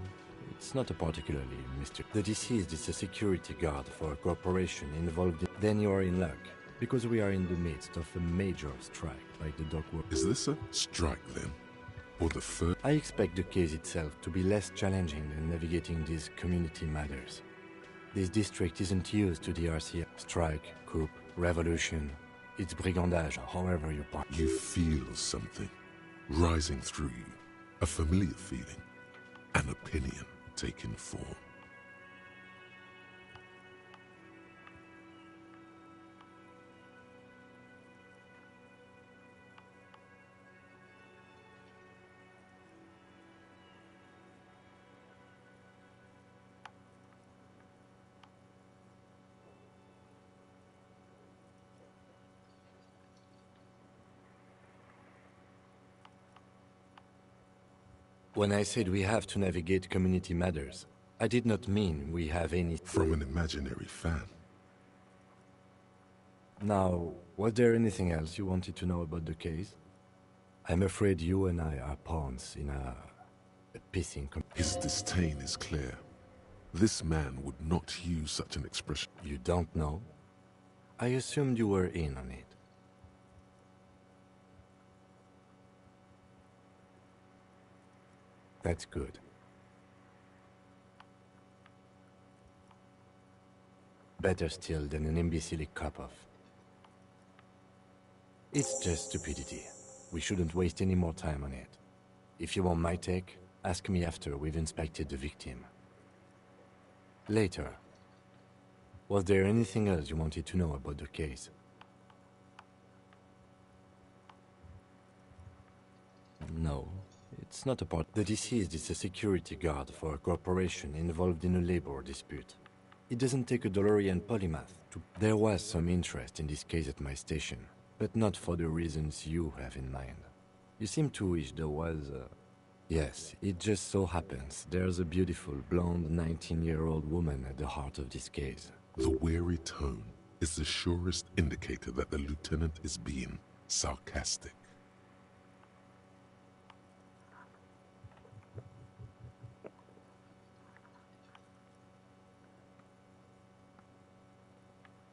it's not a particularly mysterious. The deceased is a security guard for a corporation involved in... Then you are in luck, because we are in the midst of a major strike by the dock workers. Is this a strike then? Or the first? I expect the case itself to be less challenging than navigating these community matters. This district isn't used to the RCM. Strike, coup, revolution. It's brigandage, however you point. You feel something rising through you. A familiar feeling. An opinion taking form. When I said we have to navigate community matters, I did not mean we have any... From an imaginary fan. Now, was there anything else you wanted to know about the case? I'm afraid you and I are pawns in a pissing... His disdain is clear. This man would not use such an expression. You don't know? I assumed you were in on it. That's good. Better still than an imbecile cop-off. It's just stupidity. We shouldn't waste any more time on it. If you want my take, ask me after we've inspected the victim. Later. Was there anything else you wanted to know about the case? No, it's not a part. The deceased is a security guard for a corporation involved in a labor dispute. It doesn't take a DeLorean polymath to... There was some interest in this case at my station, but not for the reasons you have in mind. You seem to wish there was a... Yes, it just so happens there's a beautiful, blonde, 19-year-old woman at the heart of this case. The weary tone is the surest indicator that the lieutenant is being sarcastic.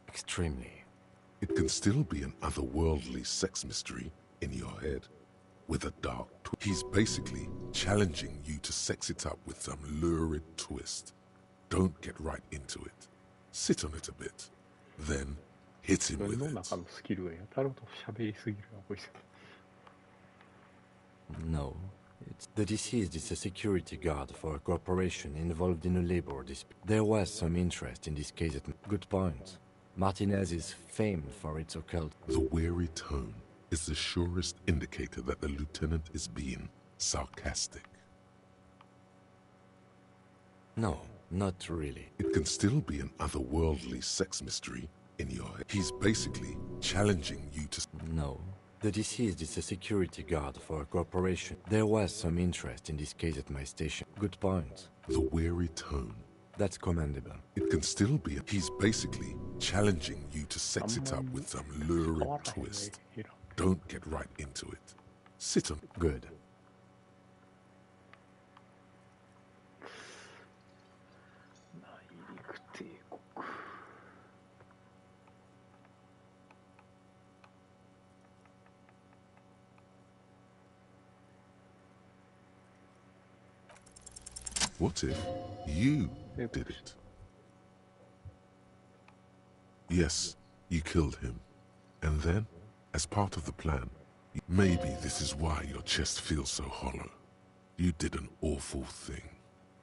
Extremely. It can still be an otherworldly sex mystery in your head, with a dark twist. He's basically challenging you to sex it up with some lurid twist. Don't get right into it. Sit on it a bit, then hit him with it. No, it's... The deceased is a security guard for a corporation involved in a labor dispute. There was some interest in this case at... Good point. Martinez is famed for its occult... The weary tone is the surest indicator that the lieutenant is being sarcastic. No, not really. It can still be an otherworldly sex mystery in your head. He's basically challenging you to... No. The deceased is a security guard for a corporation. There was some interest in this case at my station. Good point. The weary tone. That's commendable. It can still be... He's basically challenging you to sex it up with some lurid twist. Don't get right into it. Sit on... Good. What if you did it? Yes, you killed him. And then, as part of the plan, maybe this is why your chest feels so hollow. You did an awful thing.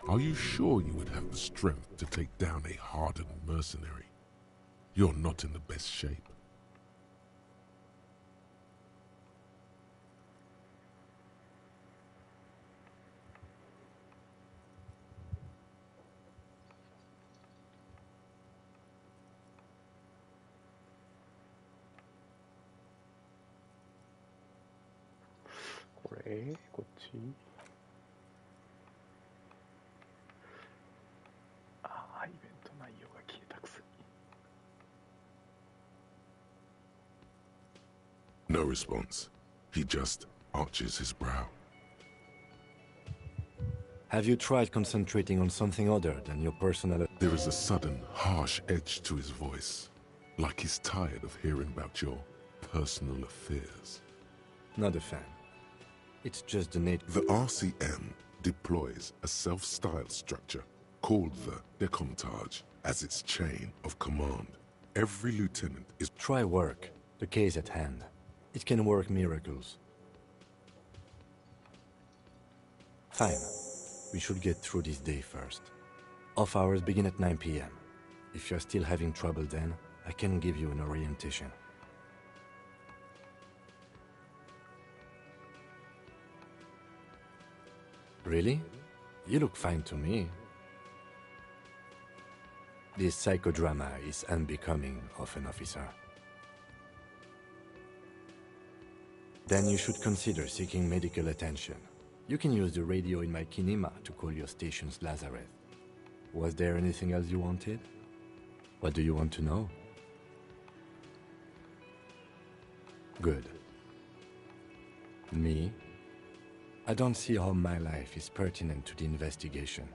Are you sure you would have the strength to take down a hardened mercenary? You're not in the best shape. No response. He just arches his brow. Have you tried concentrating on something other than your personal... There is a sudden, harsh edge to his voice, like he's tired of hearing about your personal affairs. Not a fan. It's just the nature... The RCM deploys a self-styled structure called the Decomptage as its chain of command. Every lieutenant is... Try work. The case at hand. It can work miracles. Fine. We should get through this day first. Off hours begin at 9 p.m. If you're still having trouble then, I can give you an orientation. Really? You look fine to me. This psychodrama is unbecoming of an officer. Then you should consider seeking medical attention. You can use the radio in my kinema to call your station's Lazareth. Was there anything else you wanted? What do you want to know? Good. Me? I don't see how my life is pertinent to the investigation.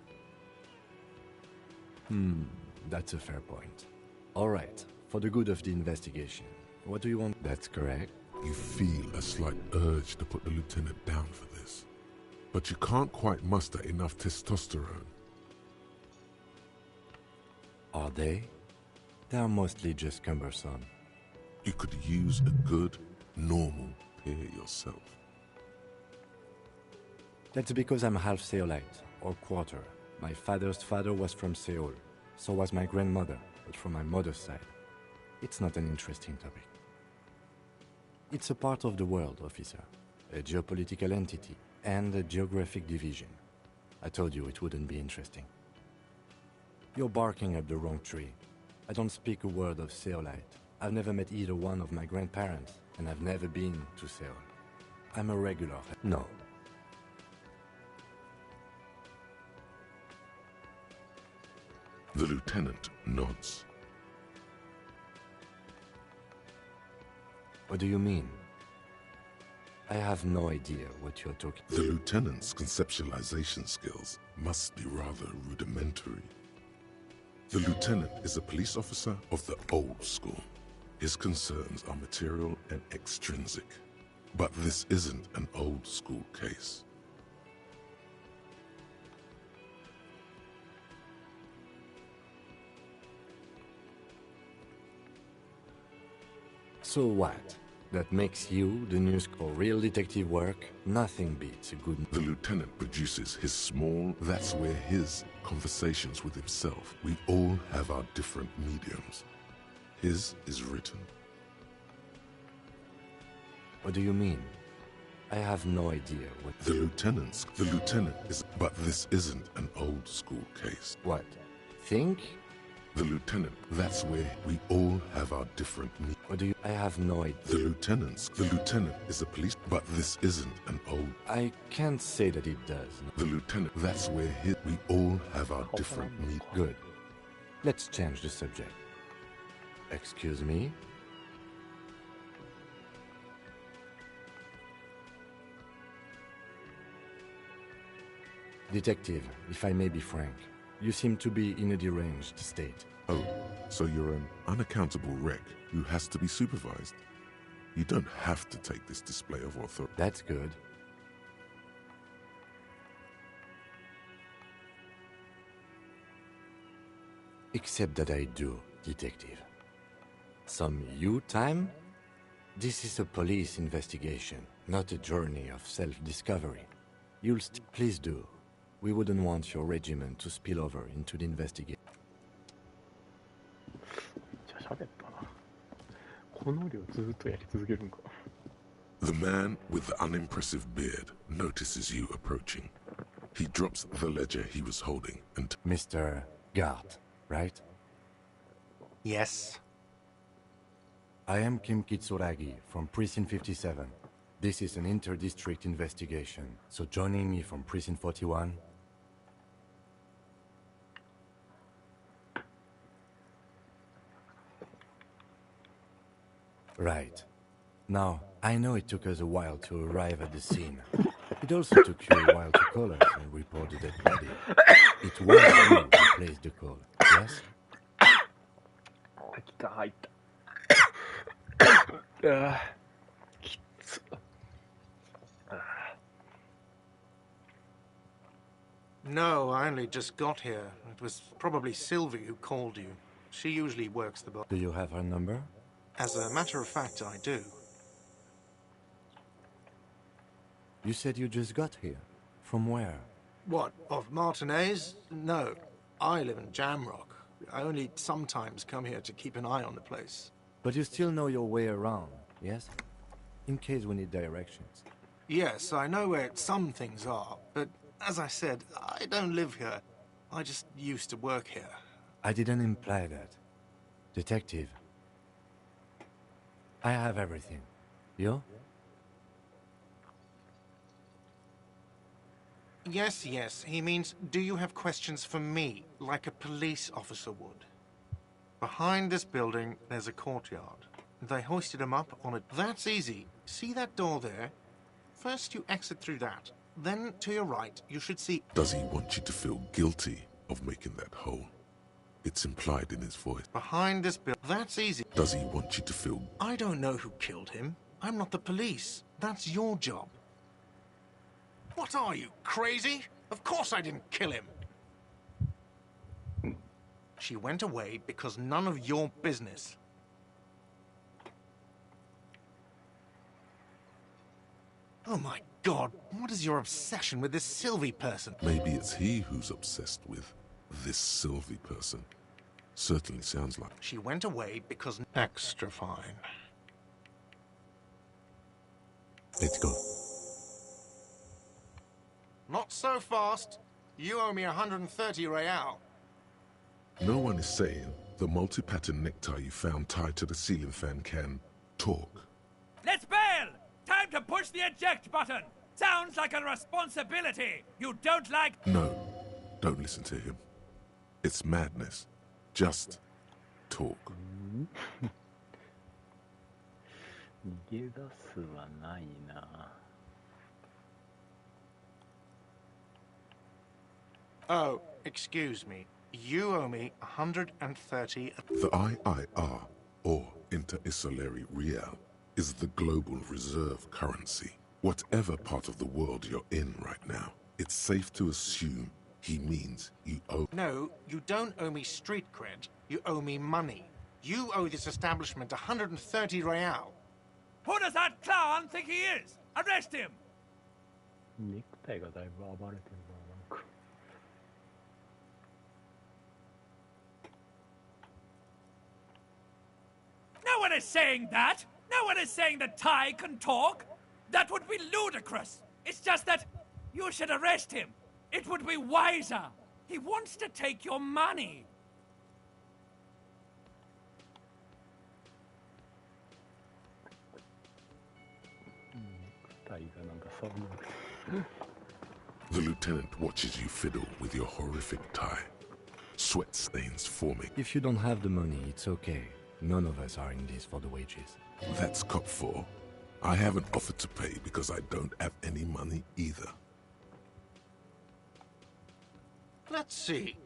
That's a fair point. All right, for the good of the investigation, what do you want? That's correct. You feel a slight urge to put the lieutenant down for this, but you can't quite muster enough testosterone. Are they? They are mostly just cumbersome. You could use a good, normal peer yourself. That's because I'm half Seolite, or quarter. My father's father was from Seoul. So was my grandmother, but from my mother's side. It's not an interesting topic. It's a part of the world, officer. A geopolitical entity and a geographic division. I told you it wouldn't be interesting. You're barking up the wrong tree. I don't speak a word of Seolite. I've never met either one of my grandparents, and I've never been to Seoul. I'm a regular. No. The lieutenant nods. What do you mean? I have no idea what you're talking about. The lieutenant's conceptualization skills must be rather rudimentary. The lieutenant is a police officer of the old school. His concerns are material and extrinsic. But this isn't an old school case. So what? That makes you the new school. Real detective work? Nothing beats a good... The lieutenant produces his small, that's where his conversations with himself. We all have our different mediums. His is written. What do you mean? I have no idea what... The lieutenant is... But this isn't an old school case. What? Think? The lieutenant, that's where we all have our different needs. What do you... I have no idea. The lieutenant is a police, but this isn't an old... I can't say that it does. The lieutenant, that's where we all have our different needs. Good. Let's change the subject. Excuse me? Detective, if I may be frank, you seem to be in a deranged state. Oh, so you're an unaccountable wreck who has to be supervised. You don't have to take this display of authority. That's good. Except that I do, detective. Some you time? This is a police investigation, not a journey of self-discovery. You'll please do. We wouldn't want your regiment to spill over into the investigation. 喋ったな。この量ずっとやり続けるんか。The man with the unimpressive beard notices you approaching. He drops the ledger he was holding and... Mr. Gart, right? Yes. I am Kim Kitsuragi from Precinct 57. This is an inter-district investigation, so joining me from Precinct 41... Right. Now, I know it took us a while to arrive at the scene. It also took you a while to call us and report the dead body. It was you who placed the call, yes? No, I only just got here. It was probably Sylvie who called you. She usually works the box. Do you have her number? As a matter of fact, I do. You said you just got here. From where? What, of Martinez? No, I live in Jamrock. I only sometimes come here to keep an eye on the place. But you still know your way around, yes? In case we need directions. Yes, I know where some things are, but as I said, I don't live here. I just used to work here. I didn't imply that. Detective. I have everything. You? Yes, yes. He means, do you have questions for me, like a police officer would? Behind this building, there's a courtyard. They hoisted him up on it. That's easy. See that door there? First you exit through that. Then, to your right, you should see... Does he want you to feel guilty of making that hole? It's implied in his voice. Behind this building. That's easy. Does he want you to feel... I don't know who killed him. I'm not the police. That's your job. What are you, crazy? Of course I didn't kill him. She went away because none of your business. Oh my God, what is your obsession with this Sylvie person? Maybe it's he who's obsessed with this Sylvie person. Certainly sounds like... She went away because... Extra fine. Let's go. Not so fast. You owe me 130 real. No one is saying the multi-pattern necktie you found tied to the ceiling fan can talk. Let's bail! Time to push the eject button! Sounds like a responsibility! You don't like... No, don't listen to him. It's madness. Just talk. 逃げ出すはないな。Oh, excuse me. You owe me 130... The IIR, or Inter-Isolary Real, is the global reserve currency. Whatever part of the world you're in right now, it's safe to assume he means you owe... No, you don't owe me street cred. You owe me money. You owe this establishment 130 real. Who does that clown think he is? Arrest him! ネクタイがだいぶ暴れてるな、なんか。No one is saying that! No one is saying that Ty can talk! That would be ludicrous! It's just that you should arrest him! It would be wiser! He wants to take your money! The lieutenant watches you fiddle with your horrific tie. Sweat stains forming. If you don't have the money, it's okay. None of us are in this for the wages. That's Cop 4. I haven't offered to pay because I don't have any money either. Let's see.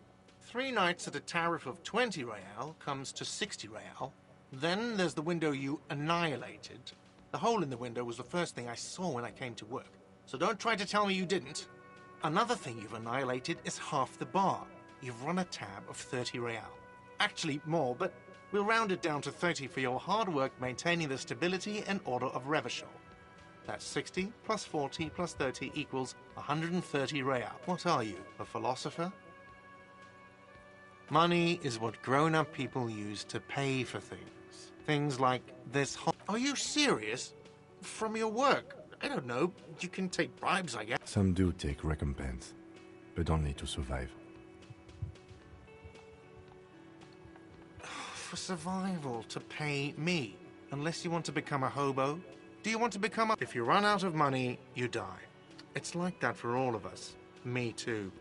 3 nights at a tariff of 20 real comes to 60 real. Then there's the window you annihilated. The hole in the window was the first thing I saw when I came to work. So don't try to tell me you didn't. Another thing you've annihilated is half the bar. You've run a tab of 30 real. Actually, more, but we'll round it down to 30 for your hard work maintaining the stability and order of Revachol. That's 60 plus 40 plus 30 equals 130 real. What are you, a philosopher? Money is what grown-up people use to pay for things. Things like this whole... Are you serious? From your work? I don't know. You can take bribes, I guess. Some do take recompense, but only to survive. For survival, to pay me. Unless you want to become a hobo. Do you want to become a... If you run out of money, you die. It's like that for all of us. Me too.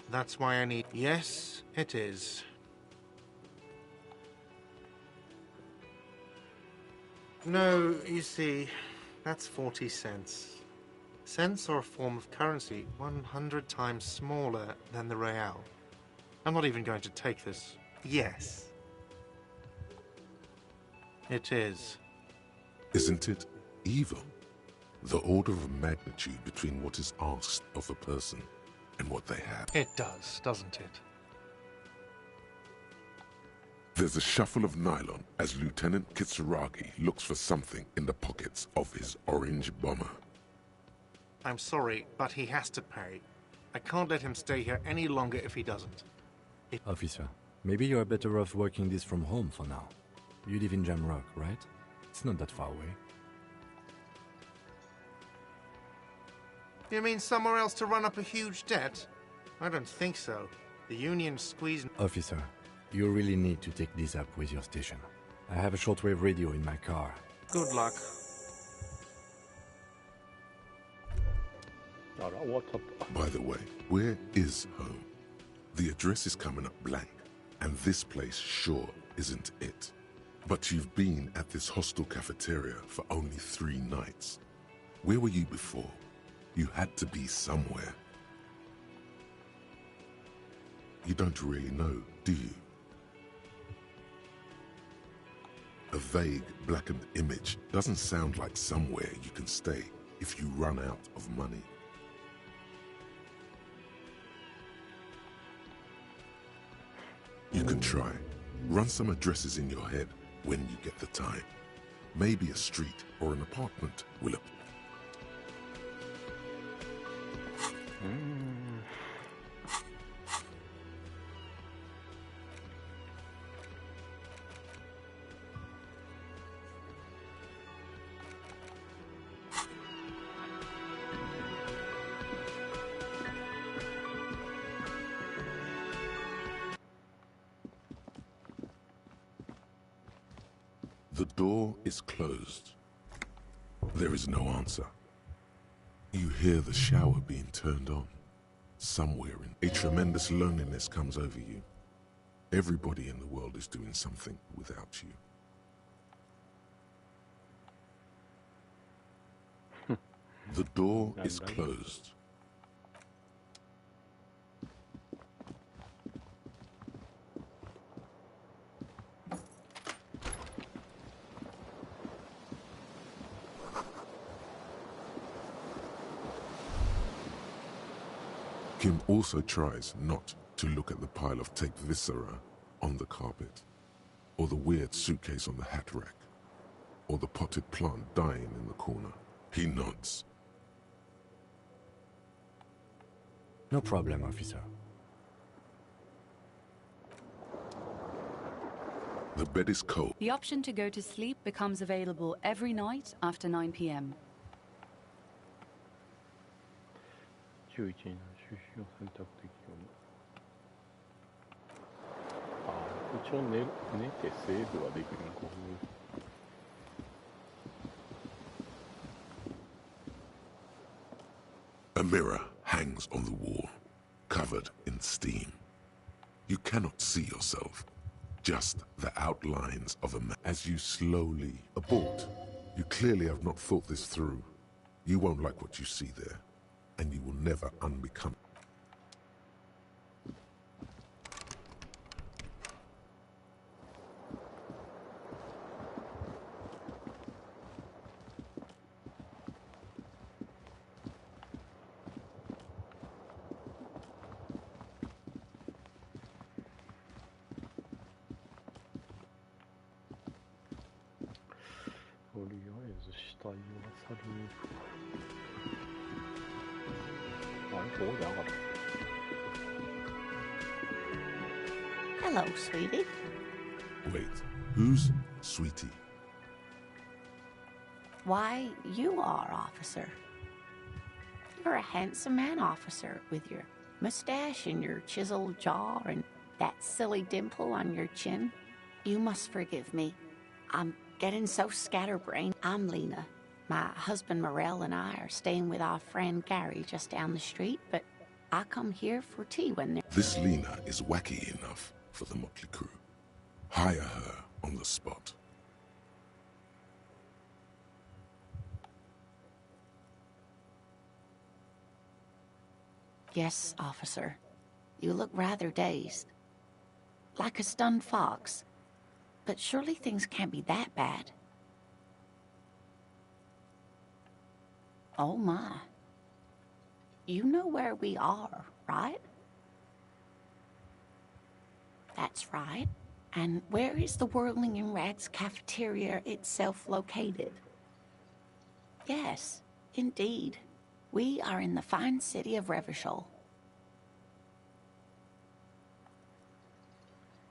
That's why I need... Yes, it is. No, you see, that's 40 cents. Cents are a form of currency 100 times smaller than the real. I'm not even going to take this. Yes. It is. Isn't it evil? The order of magnitude between what is asked of a person and what they have. It does, doesn't it? There's a shuffle of nylon as Lieutenant Kitsuragi looks for something in the pockets of his orange bomber. I'm sorry, but he has to pay. I can't let him stay here any longer if he doesn't. Officer, maybe you're better off working this from home for now. You live in Jamrock, right? It's not that far away. You mean somewhere else to run up a huge debt? I don't think so. The union squeezed... Officer, you really need to take this up with your station. I have a shortwave radio in my car. Good luck. By the way, where is home? The address is coming up blank, and this place sure isn't it. But you've been at this hostel cafeteria for only 3 nights. Where were you before? You had to be somewhere. You don't really know, do you? A vague, blackened image doesn't sound like somewhere you can stay if you run out of money. You can try. Run some addresses in your head when you get the time. Maybe a street or an apartment will appear. The door is closed. There is no answer. You hear the shower being turned on. Somewhere a tremendous loneliness comes over you. Everybody in the world is doing something without you. The door is closed. Kim also tries not to look at the pile of taped viscera on the carpet, or the weird suitcase on the hat rack, or the potted plant dying in the corner. He nods. No problem, officer. The bed is cold. The option to go to sleep becomes available every night after 9 p.m. 11時の収集を選択できるの。一応寝てセーブはできるのか。A mirror hangs on the wall, covered in steam. You cannot see yourself, just the outlines of a man. As you slowly abort, you clearly have not thought this through. You won't like what you see there, and you will never unbecome. Hello, sweetie. Wait, who's Sweetie? Why, you are, officer. You're a handsome man, officer, with your mustache and your chiseled jaw and that silly dimple on your chin. You must forgive me. I'm getting so scatterbrained. I'm Lena. My husband Morel and I are staying with our friend Gary just down the street, but I come here for tea when they're... This Lena is wacky enough for the motley crew. Hire her on the spot. Yes, officer. You look rather dazed. Like a stunned fox. But surely things can't be that bad. Oh my. You know where we are, right? That's right. And where is the Whirling in Rags cafeteria itself located? Yes, indeed. We are in the fine city of Revachol.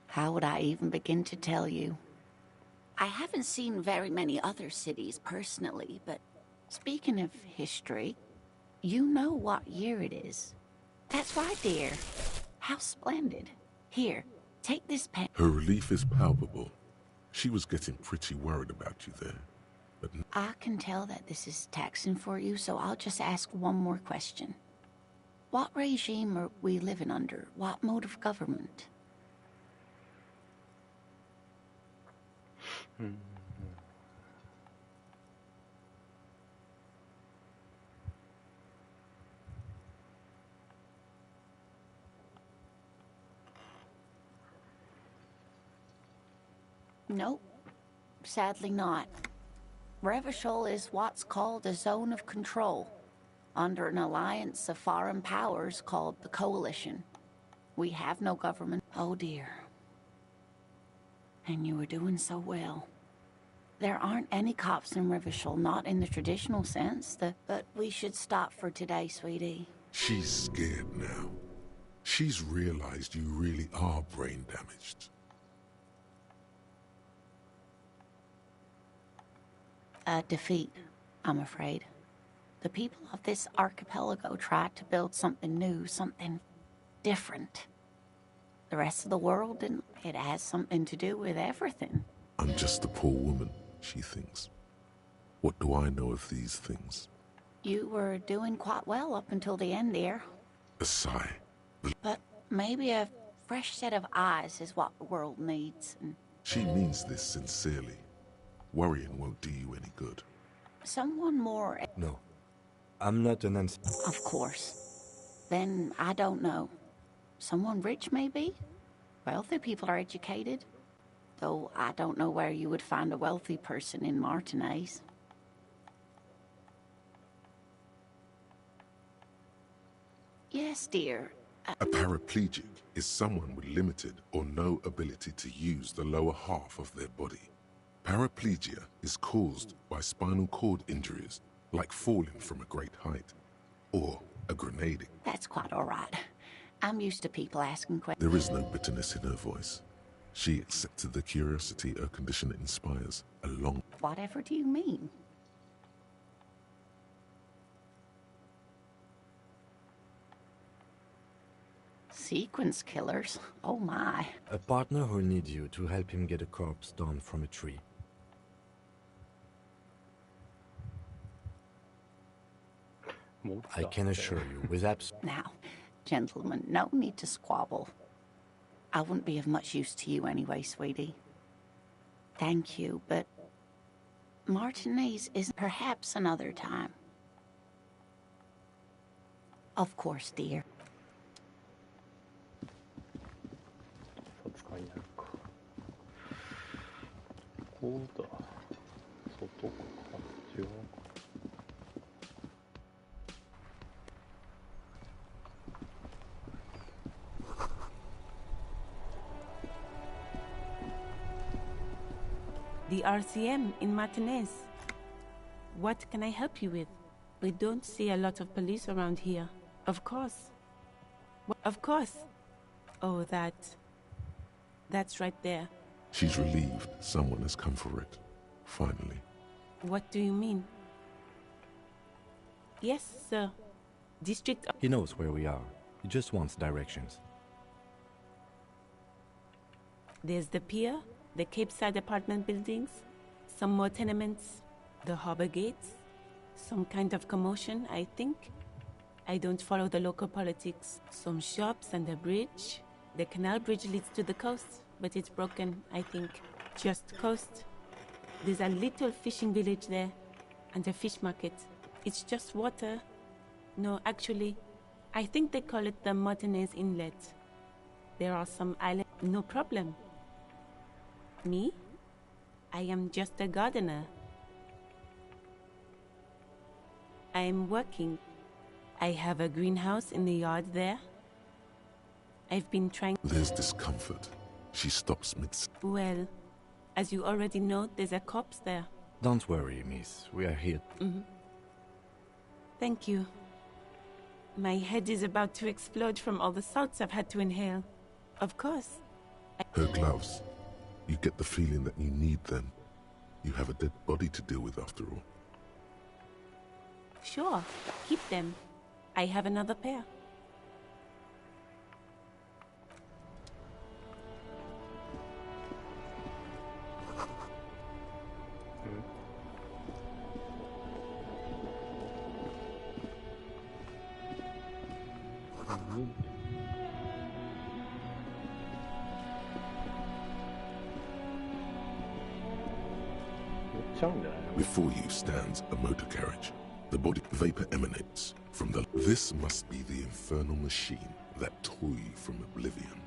How would I even begin to tell you? I haven't seen very many other cities personally, but speaking of history, you know what year it is. That's right, dear. How splendid. Here, take this pen. Her relief is palpable. She was getting pretty worried about you there. I can tell that this is taxing for you, so I'll just ask one more question. What regime are we living under? What mode of government? Nope. Sadly not. Revachol is what's called a zone of control, under an alliance of foreign powers called the Coalition. We have no government. Oh dear. And you were doing so well. There aren't any cops in Revachol, not in the traditional sense, but we should stop for today, sweetie. She's scared now. She's realized you really are brain damaged. A defeat, I'm afraid. The people of this archipelago tried to build something new, something different. The rest of the world didn't. It has something to do with everything. I'm just a poor woman, she thinks. What do I know of these things? You were doing quite well up until the end, dear. A sigh. But maybe a fresh set of eyes is what the world needs. And she means this sincerely. Worrying won't do you any good. someone more... No. I'm not an answer. Of course. Then I don't know. Someone rich, maybe? Wealthy people are educated. Though I don't know where you would find a wealthy person in Martinez. Yes, dear. A paraplegic is someone with limited or no ability to use the lower half of their body. Paraplegia is caused by spinal cord injuries, like falling from a great height, or a grenade. That's quite all right. I'm used to people asking questions. There is no bitterness in her voice. She accepted the curiosity her condition inspires, along... Whatever do you mean? Sequence killers? Oh my. A partner who needs you to help him get a corpse down from a tree. I can assure you, with Now, gentlemen, no need to squabble. I wouldn't be of much use to you anyway, sweetie. Thank you, but Martinez is perhaps another time. Of course, dear. 使いないか。こうだ。外か。あっちは。The RCM in Martinez. What can I help you with? We don't see a lot of police around here. Of course. Of course. Oh, that's right there. She's relieved someone has come for it. Finally. What do you mean? Yes, sir. District... He knows where we are. He just wants directions. There's the pier, the Cape Side apartment buildings, some more tenements, the harbor gates, some kind of commotion, I think. I don't follow the local politics. Some shops and a bridge. The canal bridge leads to the coast, but it's broken, I think. Just coast. There's a little fishing village there, and a fish market. It's just water. No, actually, I think they call it the Martinez Inlet. There are some islands. No problem. Me? I am just a gardener. I am working. I have a greenhouse in the yard there. I've been trying... There's discomfort. She stops mid... Well, as you already know, there's a corpse there. Don't worry, miss. We are here. Thank you. My head is about to explode from all the salts I've had to inhale. Of course. Her gloves. You get the feeling that you need them. You have a dead body to deal with after all. Sure, keep them. I have another pair. Before you stands a motor carriage. The body vapor emanates from the... This must be the infernal machine that tore you from oblivion.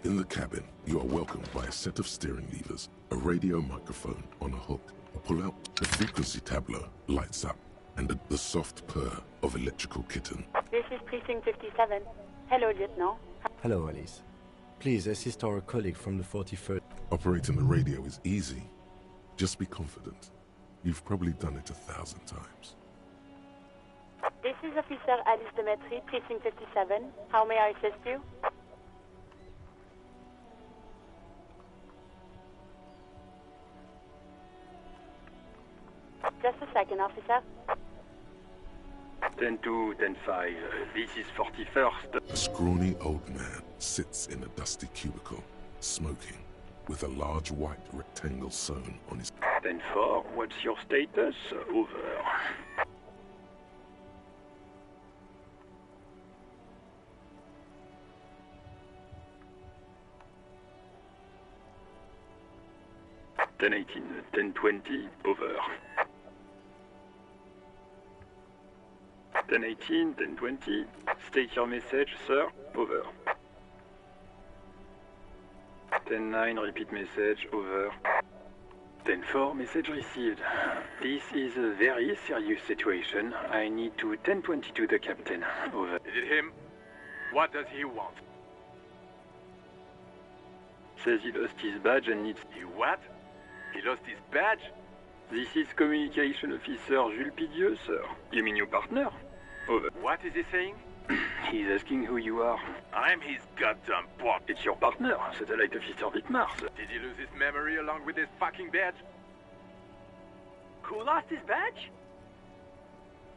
In the cabin, you are welcomed by a set of steering levers, a radio microphone on a hook. Pull out, the frequency tableau lights up, and the soft purr of electrical kitten. This is Precinct 57. Hello, Lieutenant. Hello, Alice. Please assist our colleague from the 41st. Operating the radio is easy. Just be confident. You've probably done it 1,000 times. This is Officer Alice Demetri, Precinct 57. How may I assist you? Just a second, officer. 10-2, 10-5. This is 41st. A scrawny old man sits in a dusty cubicle, smoking, with a large white rectangle sewn on his... 10-4, what's your status? Over. Ten 18, 10-20, over. 10-18, 10-20, state your message, sir, over. 10-9, repeat message, over. 10-4, message received. This is a very serious situation. I need to 10-22 the captain, over. Is it him? What does he want? Says he lost his badge and needs... He what? He lost his badge? This is Communication Officer Jules Pidieux, sir. You mean your partner? Over. What is he saying? He's asking who you are. I'm his goddamn what? It's your partner, Satellite Officer Wittmar, sir. Did he lose his memory along with his fucking badge? Who lost his badge?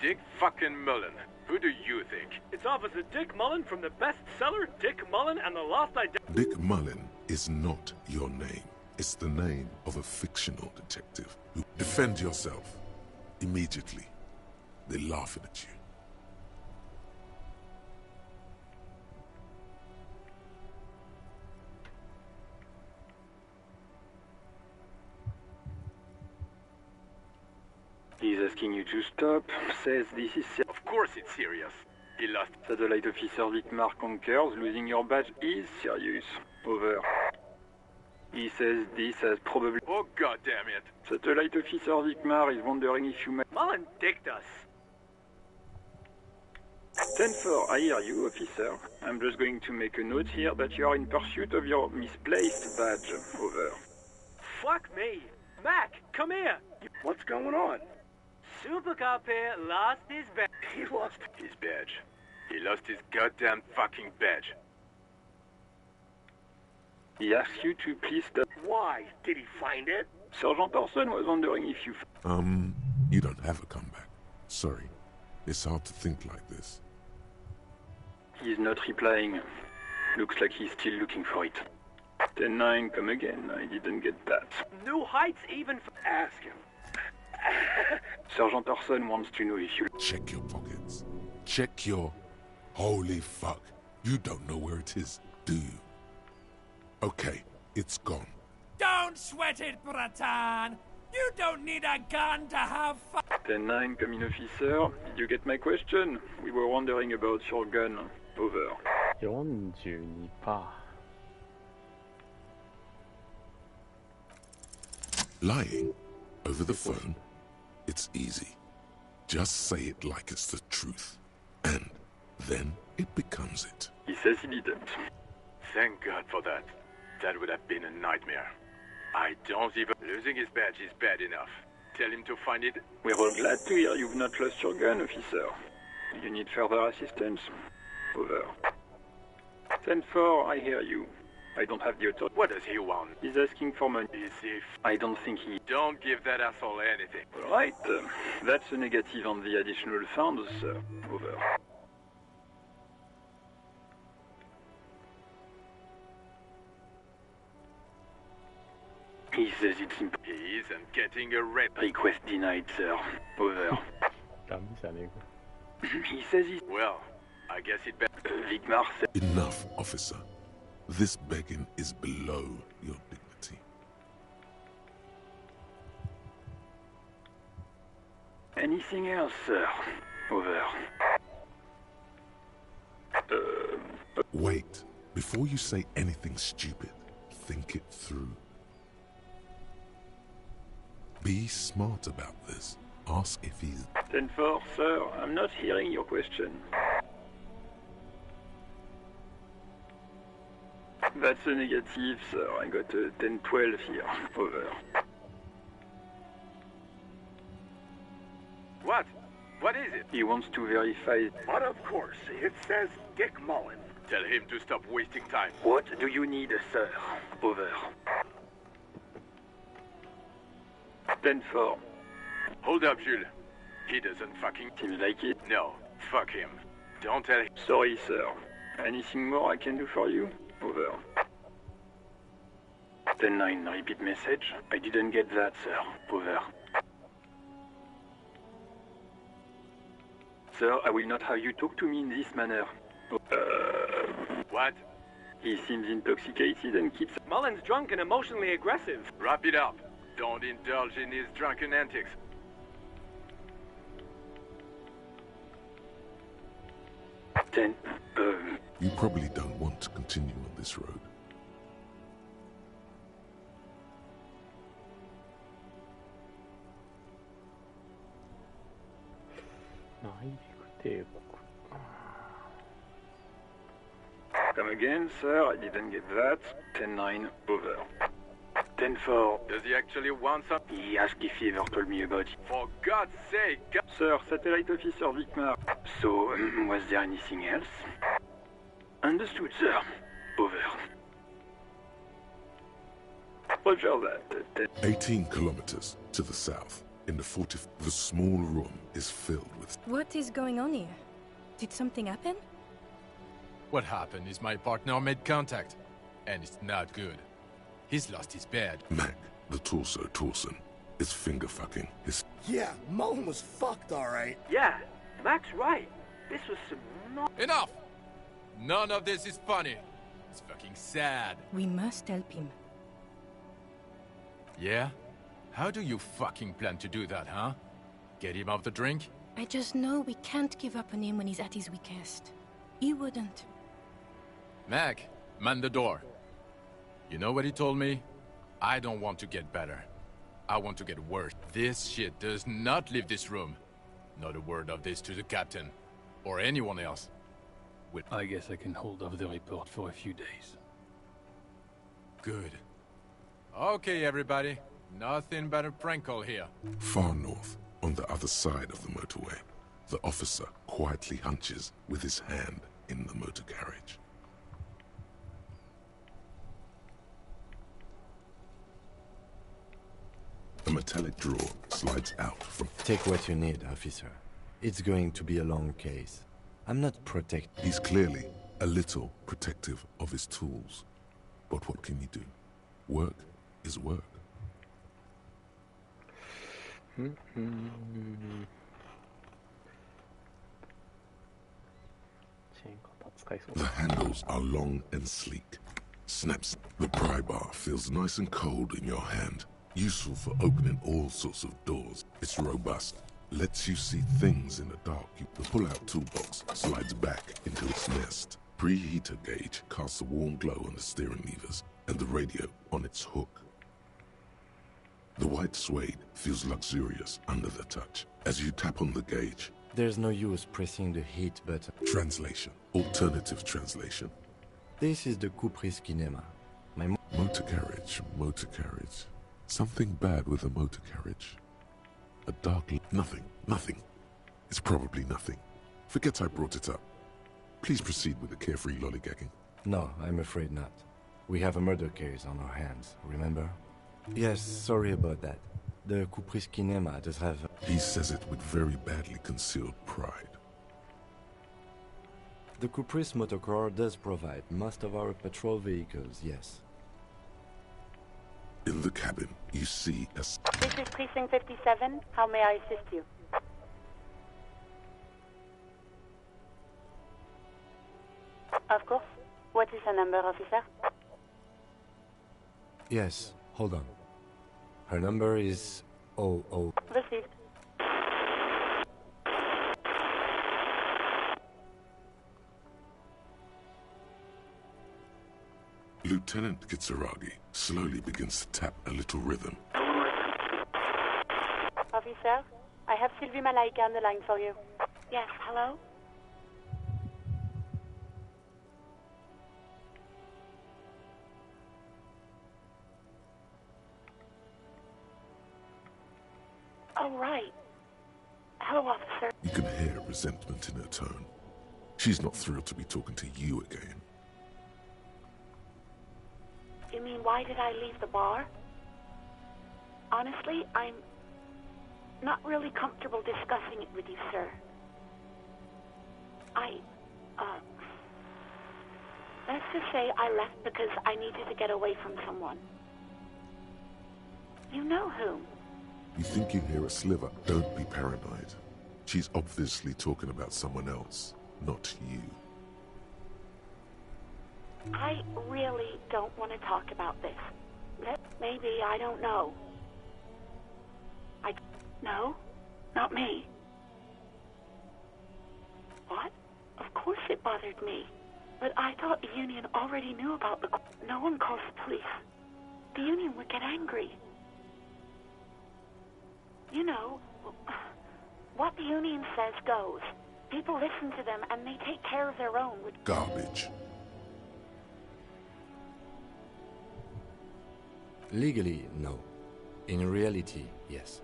Dick fucking Mullen. Who do you think? It's Officer Dick Mullen from the bestseller Dick Mullen and the Lost Identity. Dick Mullen is not your name. It's the name of a fictional detective who... Defend yourself. Immediately. They're laughing at you. He's asking you to stop, says this is... Of course it's serious. He lost... Satellite Officer Wittmar concurs, losing your badge is serious. Over. He says this has probably... Oh, goddamn it. Satellite Officer Wittmar is wondering if you may... Mullen dicked us. 10-4, I hear you, officer. I'm just going to make a note here that you are in pursuit of your misplaced badge. Over. Fuck me. Mac, come here. What's going on? Super Cop here lost his badge. He lost his badge. He lost his goddamn fucking badge. He asks you to please stop. Why? Did he find it? Sergeant Orson was wondering if you... You don't have a comeback. Sorry. It's hard to think like this. He's not replying. Looks like he's still looking for it. 10-9, come again. I didn't get that. New heights even... Ask him. Sergeant Orson wants to know if you... Check your pockets. Check your... Holy fuck. You don't know where it is, do you? Okay, it's gone. Don't sweat it, Bratan! You don't need a gun to have fun! 10-9, come in, officer. Did you get my question? We were wondering about your gun. Over. 42%. Lying over the phone, it's easy. Just say it like it's the truth. And then it becomes it. He says he didn't. Thank God for that. That would have been a nightmare. I don't even... Losing his badge is bad enough. Tell him to find it. We're all glad to hear you've not lost your gun, officer. You need further assistance? Over. 10-4, I hear you. I don't have the authority. What does he want? He's asking for money. Is he... I don't think he... Don't give that asshole anything. All right. That's a negative on the additional funds, sir. Over. He says it's impossible. He isn't getting a red. Request denied, sir. Over. He says he's... Well, I guess he'd better... Vigmar said... Enough, officer. This begging is below your dignity. Anything else, sir? Over. Wait. Before you say anything stupid, think it through. Be smart about this. Ask if he's... 10-4, sir. I'm not hearing your question. That's a negative, sir. I got a 10-12 here. Over. What? What is it? He wants to verify... But of course, it says Dick Mullen. Tell him to stop wasting time. What do you need, sir? Over. 10-4. Hold up, Jules. He doesn't fucking... Seems like it. No, fuck him. Don't tell him. Sorry, sir. Anything more I can do for you? Over. 10-9, repeat message. I didn't get that, sir. Over. Sir, I will not have you talk to me in this manner. What? He seems intoxicated and keeps... Mullen's drunk and emotionally aggressive. Wrap it up. Don't indulge in his drunken antics. You probably don't want to continue on this road. Come again, sir. I didn't get that. 10-9, over. 10-4. Does he actually want some? He asked if he ever told me about it. For God's sake! Sir, Satellite Officer Vigmar. So, was there anything else? Understood, sir. Over. Roger that. 18 kilometers to the south, in the 40th, the small room is filled with... What is going on here? Did something happen? What happened is my partner made contact, and it's not good. He's lost his bed. Mac, the torso Torson, is finger-fucking his... Yeah, Mullen was fucked, alright. Yeah, Mac's right. This was some... Enough! None of this is funny. It's fucking sad. We must help him. Yeah? How do you fucking plan to do that, huh? Get him off the drink? I just know we can't give up on him when he's at his weakest. He wouldn't. Mac, man the door. You know what he told me? I don't want to get better. I want to get worse. This shit does not leave this room. Not a word of this to the captain. Or anyone else. I guess I can hold off the report for a few days. Good. Okay, everybody. Nothing but a prank call here. Far north, on the other side of the motorway, the officer quietly hunches with his hand in the motor carriage. A metallic drawer slides out from... Take what you need, officer. It's going to be a long case. I'm not protect... He's clearly a little protective of his tools. But what can you do? Work is work. The handles are long and sleek. Snaps. The pry bar feels nice and cold in your hand. Useful for opening all sorts of doors. It's robust. Lets you see things in the dark. The pull-out toolbox slides back into its nest. Preheater gauge casts a warm glow on the steering levers and the radio on its hook. The white suede feels luxurious under the touch. As you tap on the gauge... There's no use pressing the heat button. Translation. Alternative translation. This is the Kupris Kinema. My motor carriage, motor carriage. Something bad with a motor carriage. A dark... Nothing. Nothing. It's probably nothing. Forget I brought it up. Please proceed with the carefree lollygagging. No, I'm afraid not. We have a murder case on our hands, remember? Yes, sorry about that. The Kupris Kinema does have... He says it with very badly concealed pride. The Kupris Motorcar does provide most of our patrol vehicles, yes. In the cabin, you see a... This is Precinct 57. How may I assist you? Of course. What is the number, officer? Yes, hold on. Her number is 00. Received. Lieutenant Kitsuragi slowly begins to tap a little rhythm. Officer, I have Sylvie Malaika on the line for you. Yes, hello? Oh, right. Hello, officer. You can hear resentment in her tone. She's not thrilled to be talking to you again. You mean, why did I leave the bar? Honestly, I'm not really comfortable discussing it with you, sir. Let's just say I left because I needed to get away from someone. You know whom? You think you hear a sliver? Don't be paranoid. She's obviously talking about someone else, not you. I really don't want to talk about this. Maybe, I don't know. No, not me. What? Of course it bothered me. But I thought the union already knew about the... No one calls the police. The union would get angry. You know, what the union says goes. People listen to them and they take care of their own. Garbage. Legally, no. In reality, yes.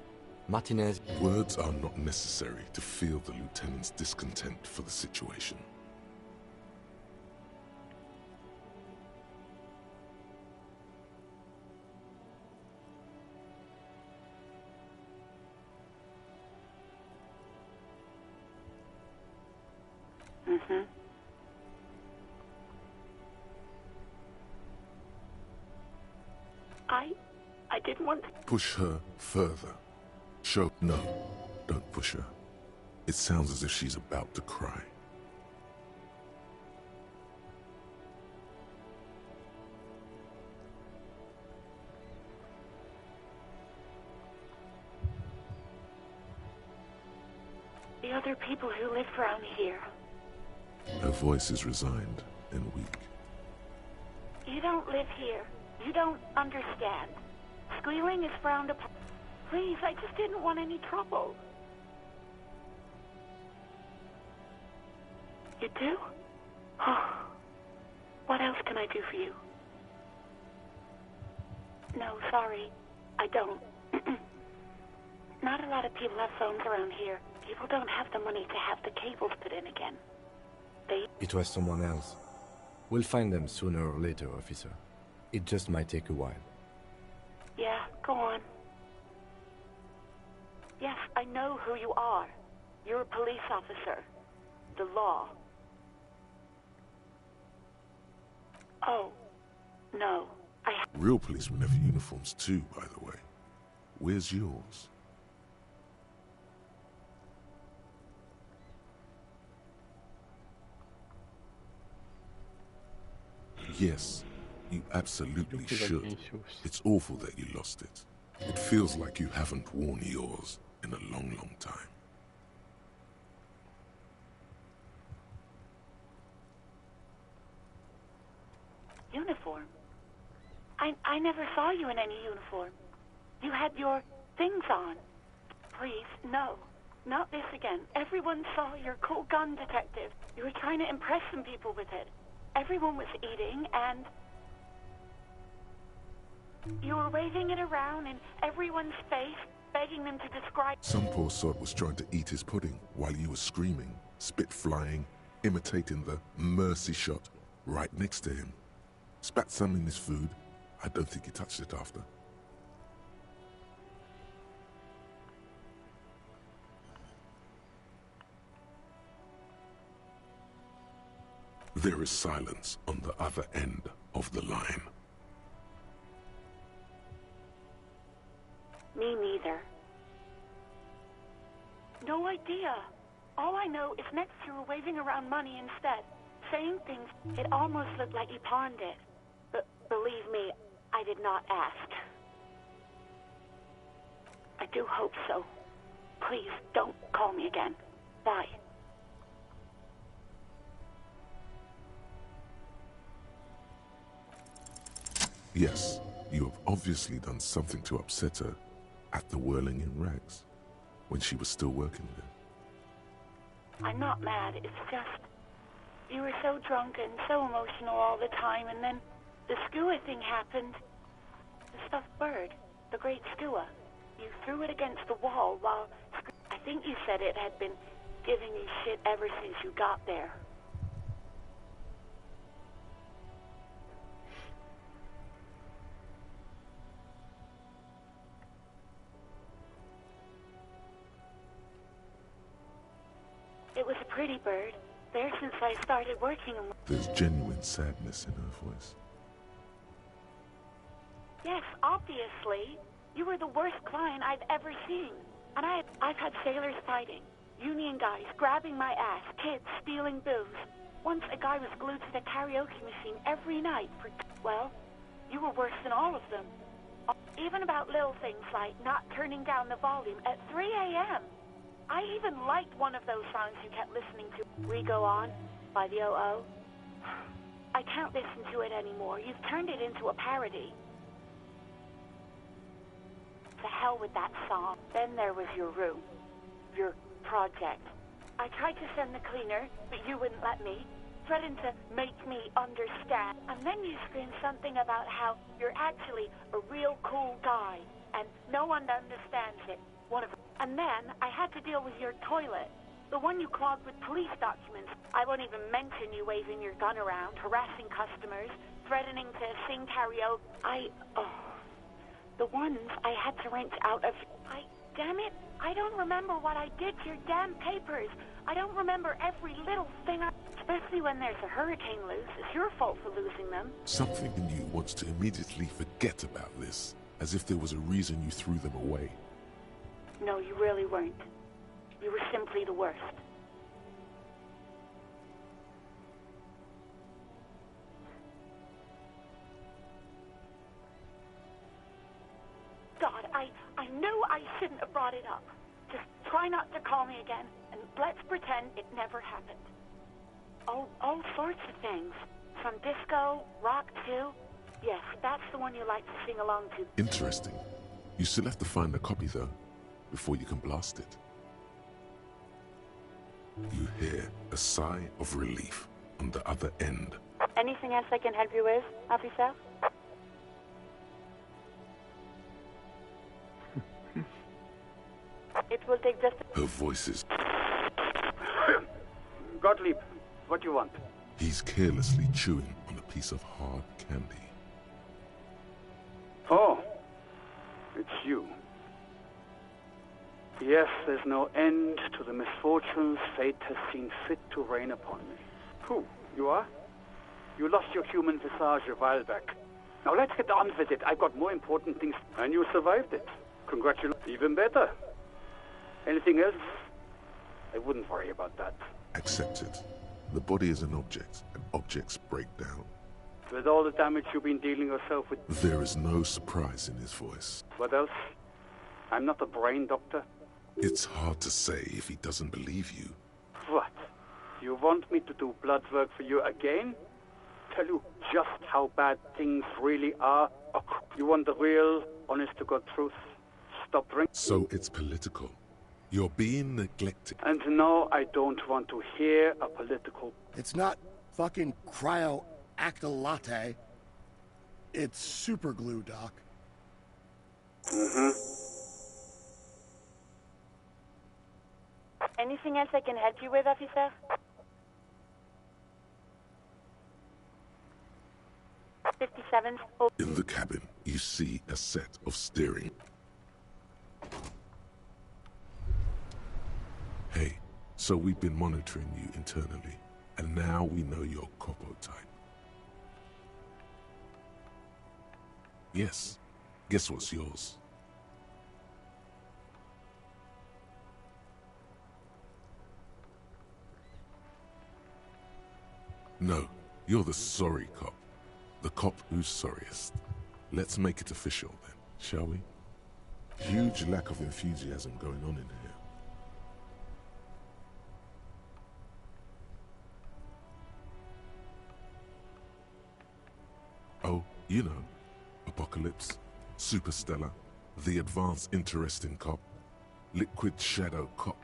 Martinez... Words are not necessary to feel the lieutenant's discontent for the situation. Mm-hmm. I didn't want to... Push her further. No, don't push her. It sounds as if she's about to cry. The other people who live around here. Her voice is resigned and weak. You don't live here. You don't understand. Squealing is frowned upon. Please, I just didn't want any trouble. You do? Oh. What else can I do for you? No, sorry. I don't. Not a lot of people have phones around here. People don't have the money to have the cables put in again. It was someone else. We'll find them sooner or later, officer. It just might take a while. Yeah, go on. Yes, I know who you are. You're a police officer. The law. Oh, no. Real policemen have uniforms too, by the way. Where's yours? Yes, you absolutely should. It's awful that you lost it. It feels like you haven't worn yours in a long, long time. Uniform? I never saw you in any uniform. You had your things on. Please, no. Not this again. Everyone saw your cool gun detective. You were trying to impress some people with it. Everyone was eating, and you were waving it around in everyone's face, begging them to describe... Some poor sod was trying to eat his pudding while you were screaming, spit flying, imitating the mercy shot right next to him. Spat some in his food. I don't think he touched it after. There is silence on the other end of the line. Me neither. No idea. All I know is next you were waving around money instead. saying things. It almost looked like you pawned it. But believe me, I did not ask. I do hope so. Please, don't call me again. Bye. Yes, you have obviously done something to upset her at the Whirling in Rags, when she was still working there. I'm not mad, it's just... You were so drunk and so emotional all the time, and then the skua thing happened. The stuffed bird, the great skua. You threw it against the wall while... I think you said it had been giving you shit ever since you got there. It was a pretty bird. There since I started working on... There's genuine sadness in her voice. Yes, obviously. You were the worst client I've ever seen. And I've had sailors fighting, union guys grabbing my ass, kids stealing booze. Once a guy was glued to the karaoke machine every night for... Well, you were worse than all of them. Even about little things like not turning down the volume at 3 a.m. I even liked one of those songs you kept listening to, We Go On, by the O.O. I can't listen to it anymore. You've turned it into a parody. To hell with that song. Then there was your room. Your project. I tried to send the cleaner, but you wouldn't let me. Threatened to make me understand. And then you screamed something about how you're actually a real cool guy, and no one understands it. And then I had to deal with your toilet. The one you clogged with police documents. I won't even mention you waving your gun around, harassing customers, threatening to sing karaoke. The ones I had to wrench out of... Damn it, I don't remember what I did to your damn papers. I don't remember every little thing Especially when there's a hurricane loose. It's your fault for losing them. Something in you wants to immediately forget about this, as if there was a reason you threw them away. No, you really weren't. You were simply the worst. God, I knew I shouldn't have brought it up. Just try not to call me again, and let's pretend it never happened. All sorts of things. From disco, rock too. Yes, that's the one you like to sing along to. Interesting. You still have to find a copy, though, before you can blast it. You hear a sigh of relief on the other end. Anything else I can help you with, officer? It will take just... Her voice is... Gottlieb, what do you want? He's carelessly chewing on a piece of hard candy. Oh, it's you. Yes, there's no end to the misfortunes fate has seen fit to rain upon me. Who, you are? You lost your human visage a while back. Now let's get on with it. I've got more important things. And you survived it. Congratulations. Even better. Anything else? I wouldn't worry about that. Accept it. The body is an object, and objects break down. With all the damage you've been dealing yourself with... There is no surprise in his voice. What else? I'm not a brain doctor. It's hard to say if he doesn't believe you. What? You want me to do blood work for you again? Tell you just how bad things really are? Oh, you want the real, honest-to-God truth? Stop drinking. So it's political. You're being neglected. And no, I don't want to hear a political... It's not fucking cryo-acta-latte. It's super glue, Doc. Mm-hmm. Anything else I can help you with, officer? In the cabin, you see a set of steering. Hey, so we've been monitoring you internally, and now we know your Corpo type. Yes, guess what's yours? No, you're the sorry cop. The cop who's sorriest. Let's make it official then, shall we? Huge lack of enthusiasm going on in here. Oh, you know, Apocalypse, Superstellar, the advanced interesting cop, Liquid Shadow cop.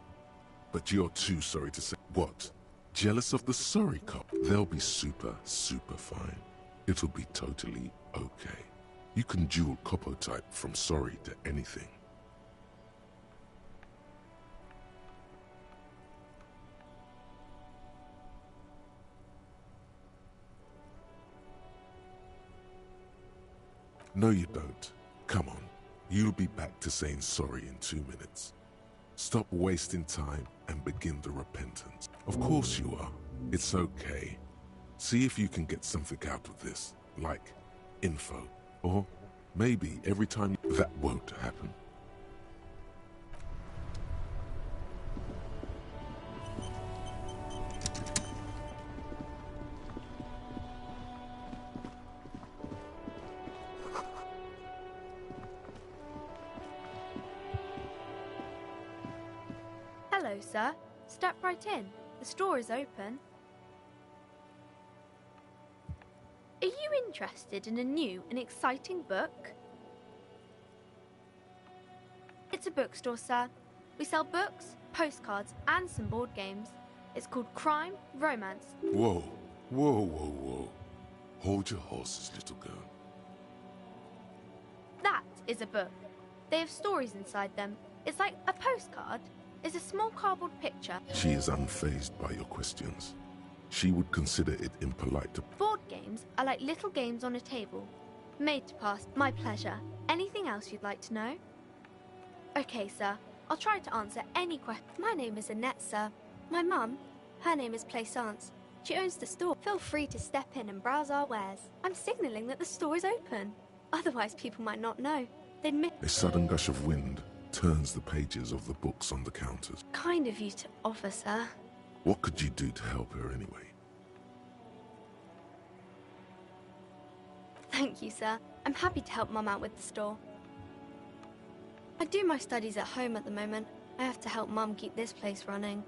But you're too sorry to say. What? Jealous of the sorry cop? They'll be super fine. It'll be totally okay. You can dual copo type from sorry to anything. No, you don't. Come on. You'll be back to saying sorry in 2 minutes. Stop wasting time and begin the repentance. Of course you are. It's okay. See if you can get something out of this, like info. Or maybe every time that won't happen. Hello, sir. Step right in. The store is open. Are you interested in a new and exciting book? It's a bookstore, sir. We sell books, postcards, and some board games. It's called Crime, Romance. Whoa, whoa, whoa, whoa. Hold your horses, little girl. That is a book. They have stories inside them. It's like a postcard. It's a small cardboard picture. She is unfazed by your questions. She would consider it impolite to... Board games are like little games on a table. Made to pass. My pleasure. Anything else you'd like to know? Okay, sir. I'll try to answer any question. My name is Annette, sir. My mum, her name is Plaisance. She owns the store. Feel free to step in and browse our wares. I'm signalling that the store is open. Otherwise, people might not know. They'd miss... A sudden gush of wind turns the pages of the books on the counters. Kind of you to offer, sir. What could you do to help her anyway? Thank you, sir. I'm happy to help Mum out with the store. I do my studies at home at the moment. I have to help Mum keep this place running.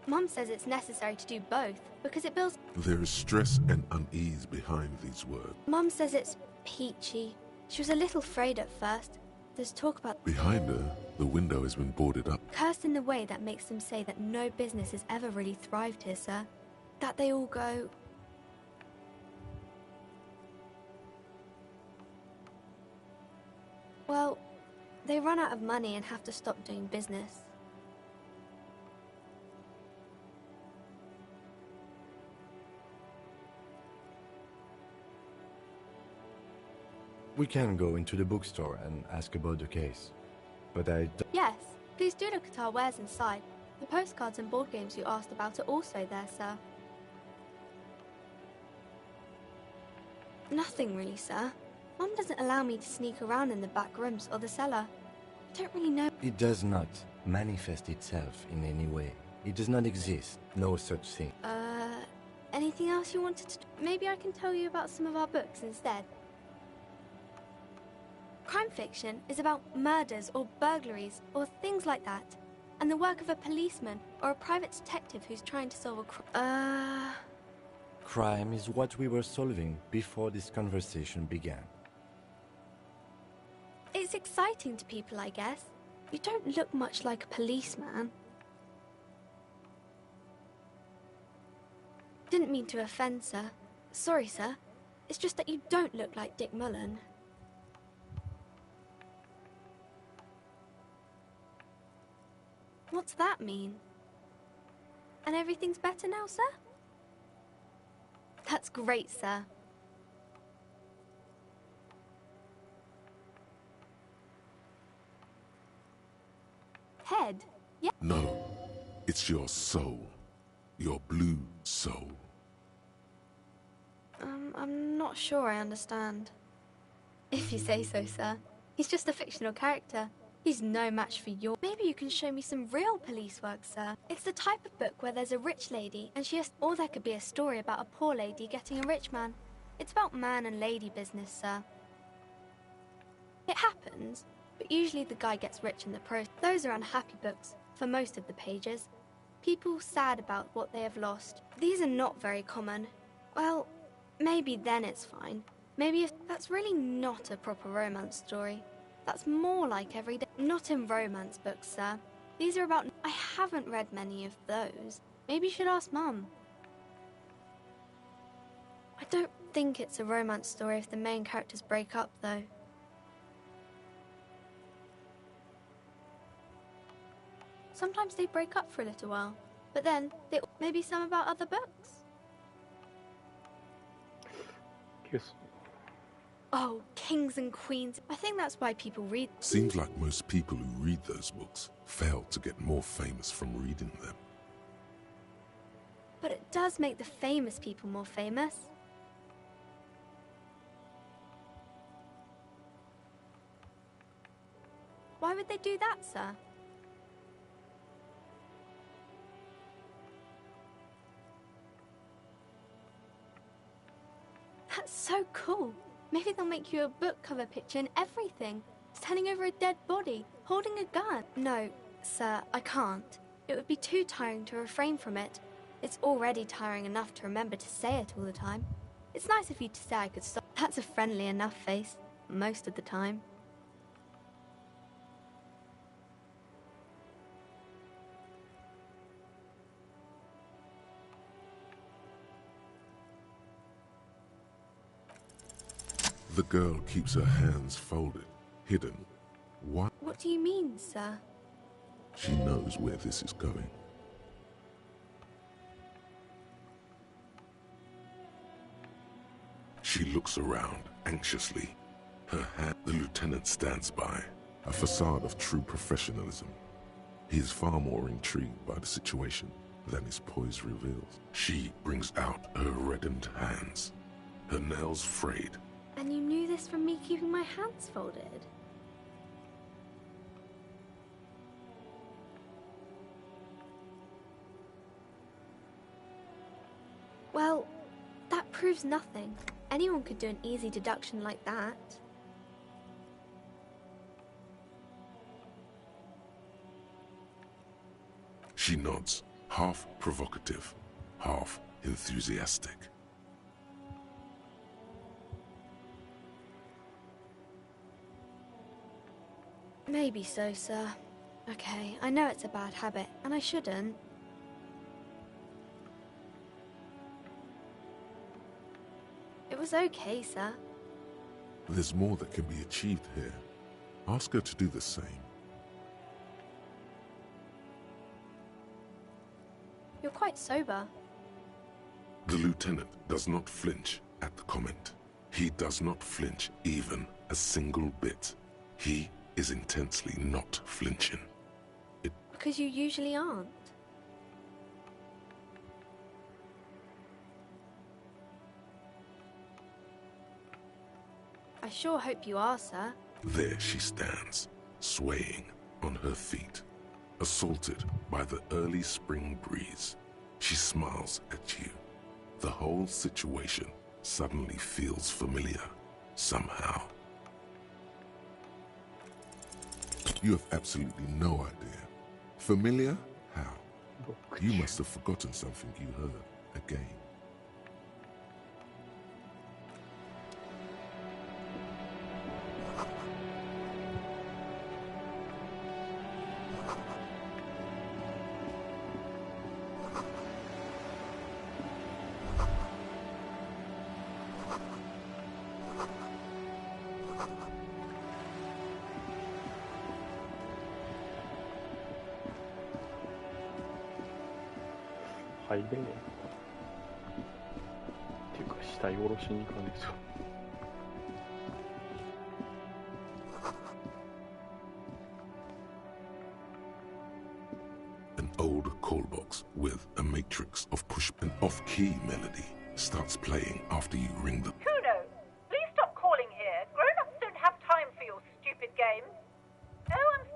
Mum says it's necessary to do both because it builds... There is stress and unease behind these words. Mum says it's peachy. She was a little afraid at first. There's talk about... Behind her, the window has been boarded up. Cursed in the way that makes them say that no business has ever really thrived here, sir. That they all go... Well, they run out of money and have to stop doing business. We can go into the bookstore and ask about the case. But Yes, please do look at our wares inside. The postcards and board games you asked about are also there, sir. Nothing really, sir. Mum doesn't allow me to sneak around in the back rooms or the cellar. I don't really know. It does not manifest itself in any way. It does not exist. No such thing. Anything else you wanted to... Maybe I can tell you about some of our books instead. Crime fiction is about murders or burglaries or things like that, and the work of a policeman or a private detective who's trying to solve a crime. Crime is what we were solving before this conversation began. It's exciting to people, I guess. You don't look much like a policeman. Didn't mean to offend, sir. Sorry, sir. It's just that you don't look like Dick Mullen. What's that mean? And everything's better now, sir? That's great, sir. Head? Yeah. No, it's your soul. Your blue soul. I'm not sure I understand. If you say so, sir. He's just a fictional character. He's no match for your... Maybe you can show me some real police work, sir. It's the type of book where there's a rich lady and she has... Or there could be a story about a poor lady getting a rich man. It's about man and lady business, sir. It happens, but usually the guy gets rich in the process. Those are unhappy books, for most of the pages. People sad about what they have lost. These are not very common. Well, maybe then it's fine. Maybe if that's really not a proper romance story. That's more like everyday. Not in romance books, sir. These are about... I haven't read many of those. Maybe you should ask Mum. I don't think it's a romance story if the main characters break up, though. Sometimes they break up for a little while, but then they... Maybe some about other books? Yes. Oh, kings and queens. I think that's why people read... Seems like most people who read those books fail to get more famous from reading them. But it does make the famous people more famous. Why would they do that, sir? That's so cool. Maybe they'll make you a book cover picture and everything. Standing over a dead body, holding a gun. No, sir, I can't. It would be too tiring to refrain from it. It's already tiring enough to remember to say it all the time. It's nice of you to say I could stop. That's a friendly enough face, most of the time. The girl keeps her hands folded, hidden. What? What do you mean, sir? She knows where this is going. She looks around anxiously. Her hand, the lieutenant stands by, a facade of true professionalism. He is far more intrigued by the situation than his poise reveals. She brings out her reddened hands, her nails frayed. And you knew this from me keeping my hands folded? Well, that proves nothing. Anyone could do an easy deduction like that. She nods, half provocative, half enthusiastic. Maybe so, sir. Okay, I know it's a bad habit, and I shouldn't. It was okay, sir. There's more that can be achieved here. Ask her to do the same. You're quite sober. The lieutenant does not flinch at the comment. He does not flinch even a single bit. He is intensely not flinching. Because you usually aren't. I sure hope you are, sir. There she stands, swaying on her feet, assaulted by the early spring breeze. She smiles at you. The whole situation suddenly feels familiar, somehow. You have absolutely no idea. Familiar? How? You must have forgotten something you heard again.入れねえ。っていうか死体下ろしに行かねえぞ。An old call box with a matrix of push and off-key melody starts playing after you ring the... Kudo, please stop calling here. Grown-ups don't have time for your stupid games. Oh, I'm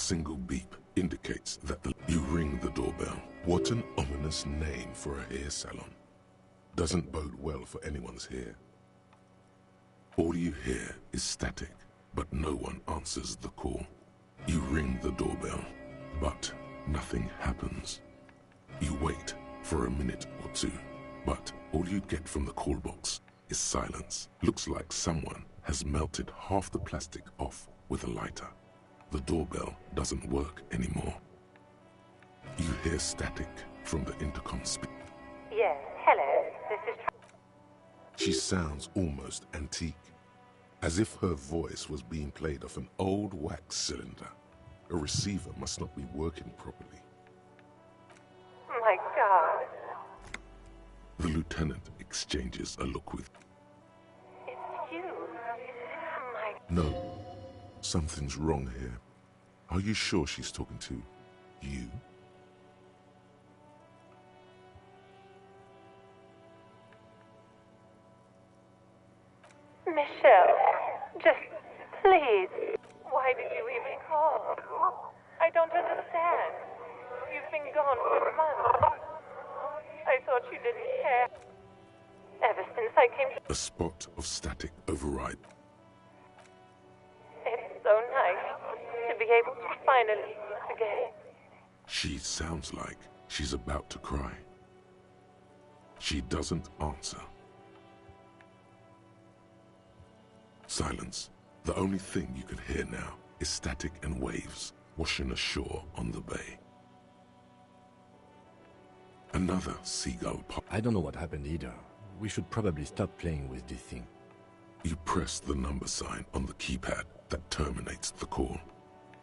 single beep indicates that you ring the doorbell. What an ominous name for a hair salon. Doesn't bode well for anyone's hair. All you hear is static, but no one answers the call. You ring the doorbell, but nothing happens. You wait for a minute or two, but all you get from the call box is silence. Looks like someone has melted half the plastic off with a lighter. The doorbell doesn't work anymore. You hear static from the intercom speaker. Yes, hello, this is... She sounds almost antique, as if her voice was being played off an old wax cylinder. A receiver must not be working properly. My God. The lieutenant exchanges a look with... It's you. My... No, something's wrong here. Are you sure she's talking to you? Michelle, just please. Why did you even call? I don't understand. You've been gone for months. I thought you didn't care. Ever since I came to... A spot of static override. It's so nice to be able to finally meet again. She sounds like she's about to cry. She doesn't answer. Silence. The only thing you can hear now is static and waves washing ashore on the bay. Another seagull pop. I don't know what happened either. We should probably stop playing with this thing. You press the number sign on the keypad that terminates the call.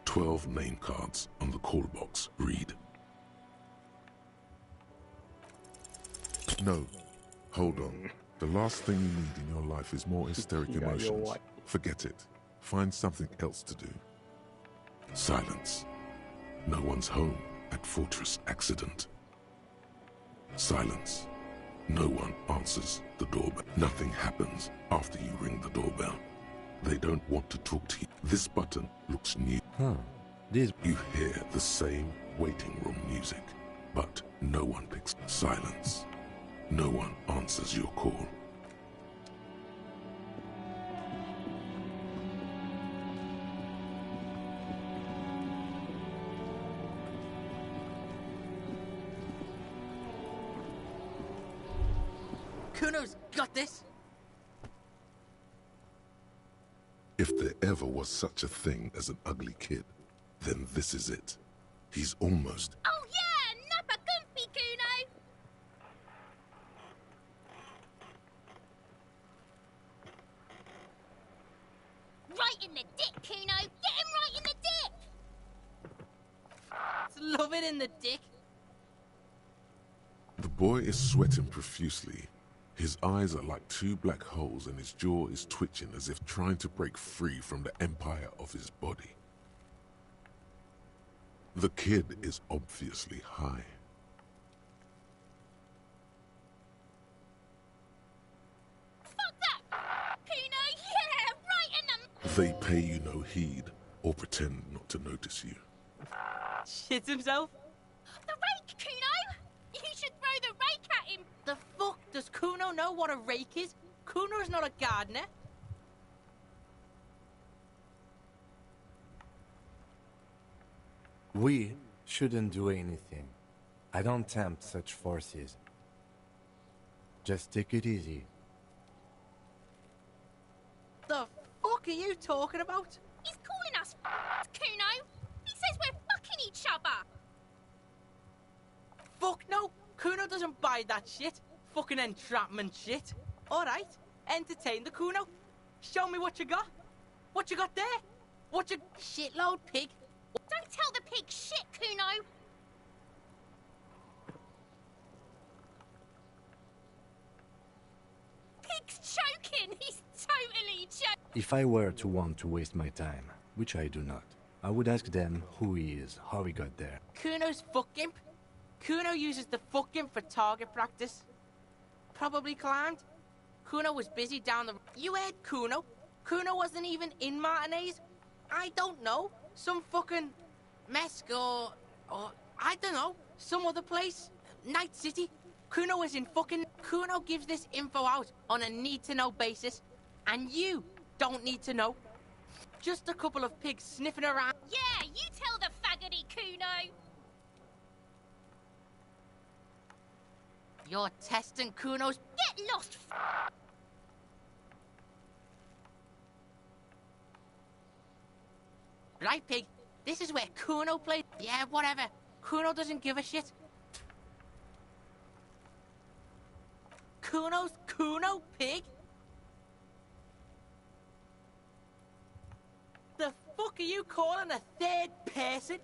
12 name cards on the call box read. No, hold on. The last thing you need in your life is more hysteric emotions. Forget it. Find something else to do. Silence. No one's home at Fortress Accident. Silence. No one answers the doorbell. Nothing happens after you ring the doorbell. They don't want to talk to you. This button looks new. You hear the same waiting room music, but no one picks. Silence. No one answers your call. Kuno's got this. If there ever was such a thing as an ugly kid, then this is it. He's almost... Oh yeah, Nappa Gumpy, Kuno! Right in the dick, Kuno! Get him right in the dick! Love it in the dick. The boy is sweating profusely. His eyes are like two black holes and his jaw is twitching as if trying to break free from the empire of his body. The kid is obviously high. Fuck that! Kuno, yeah! Right in the... They pay you no heed or pretend not to notice you. Shits himself. The rake, Kuno! You should throw the rake at him! The fuck? Does Kuno know what a rake is? Kuno's not a gardener. We shouldn't do anything. I don't tempt such forces. Just take it easy. The fuck are you talking about? He's calling us Kuno! He says we're fucking each other! Fuck no! Kuno doesn't buy that shit. Fucking entrapment shit. Alright, entertain the Kuno. Show me what you got. What you got there? What you... Shitload, pig. Don't tell the pig shit, Kuno! Pig's choking! He's totally joking! If I were to want to waste my time, which I do not, I would ask them who he is, how he got there. Kuno's fuck imp. Kuno uses the fuck imp for target practice. Probably climbed. Kuno was busy down the... You heard Kuno? Kuno wasn't even in Martinez. I don't know. Some fucking Mesk or I don't know, some other place. Night City. Kuno is in fucking... Kuno gives this info out on a need-to-know basis, and you don't need to know. Just a couple of pigs sniffing around. Yeah, you tell the faggoty Kuno. You're testing Kuno's... Get lost, Right, pig? This is where Kuno played. Yeah, whatever. Kuno doesn't give a shit. Kuno's Kuno, pig? The fuck are you calling a third person?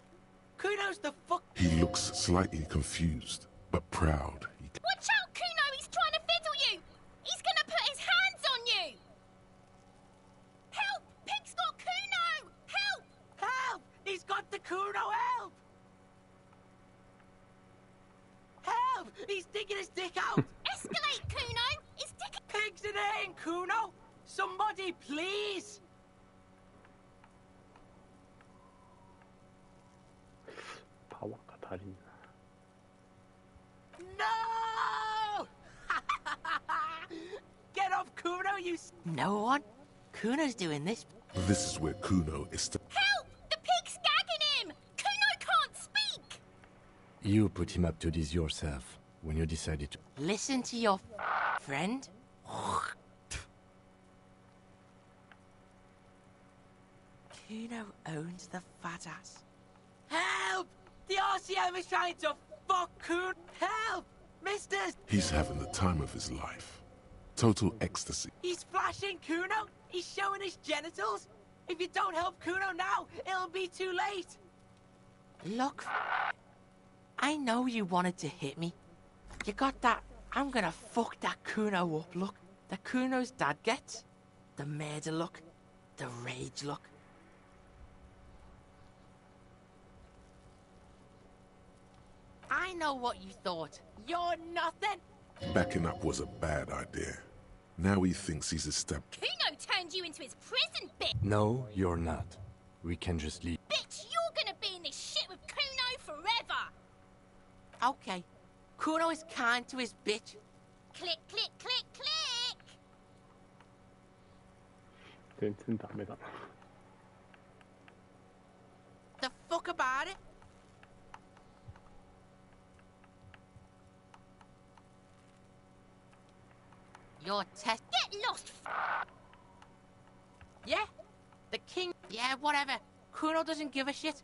Kuno's the fuck... He looks slightly confused, but proud. Watch out, Kuno! He's trying to fiddle you! He's gonna put his hands on you! Help! Pig's got Kuno! Help! Help! He's got the Kuno, help! Help! He's digging his dick out! Escalate, Kuno! His dick... Pig's in here, Kuno! Somebody, please! 파워가 다르냐. No! Get off Kuno, you... No one? Kuno's doing this. This is where Kuno is... Help! The pig's gagging him! Kuno can't speak! You put him up to this yourself when you decided to... Listen to your friend. Kuno owns the fat ass. Help! The RCM is trying to fuck Kuno. Help! Misters! He's having the time of his life. Total ecstasy. He's flashing Kuno. He's showing his genitals. If you don't help Kuno now, it'll be too late. Look, I know you wanted to hit me. You got that, I'm gonna fuck that Kuno up look. The Kuno's dad gets. The murder look. The rage look. I know what you thought. You're nothing. Backing up was a bad idea. Now he thinks he's established. Kuno turned you into his prison, bitch! No, you're not. We can just leave. Bitch, you're gonna be in this shit with Kuno forever! Okay. Kuno is kind to his bitch. Click, click, click, click! 全然ダメだな。 The fuck about it? Your test... Get lost! Yeah? The king... Yeah, whatever. Kuno doesn't give a shit.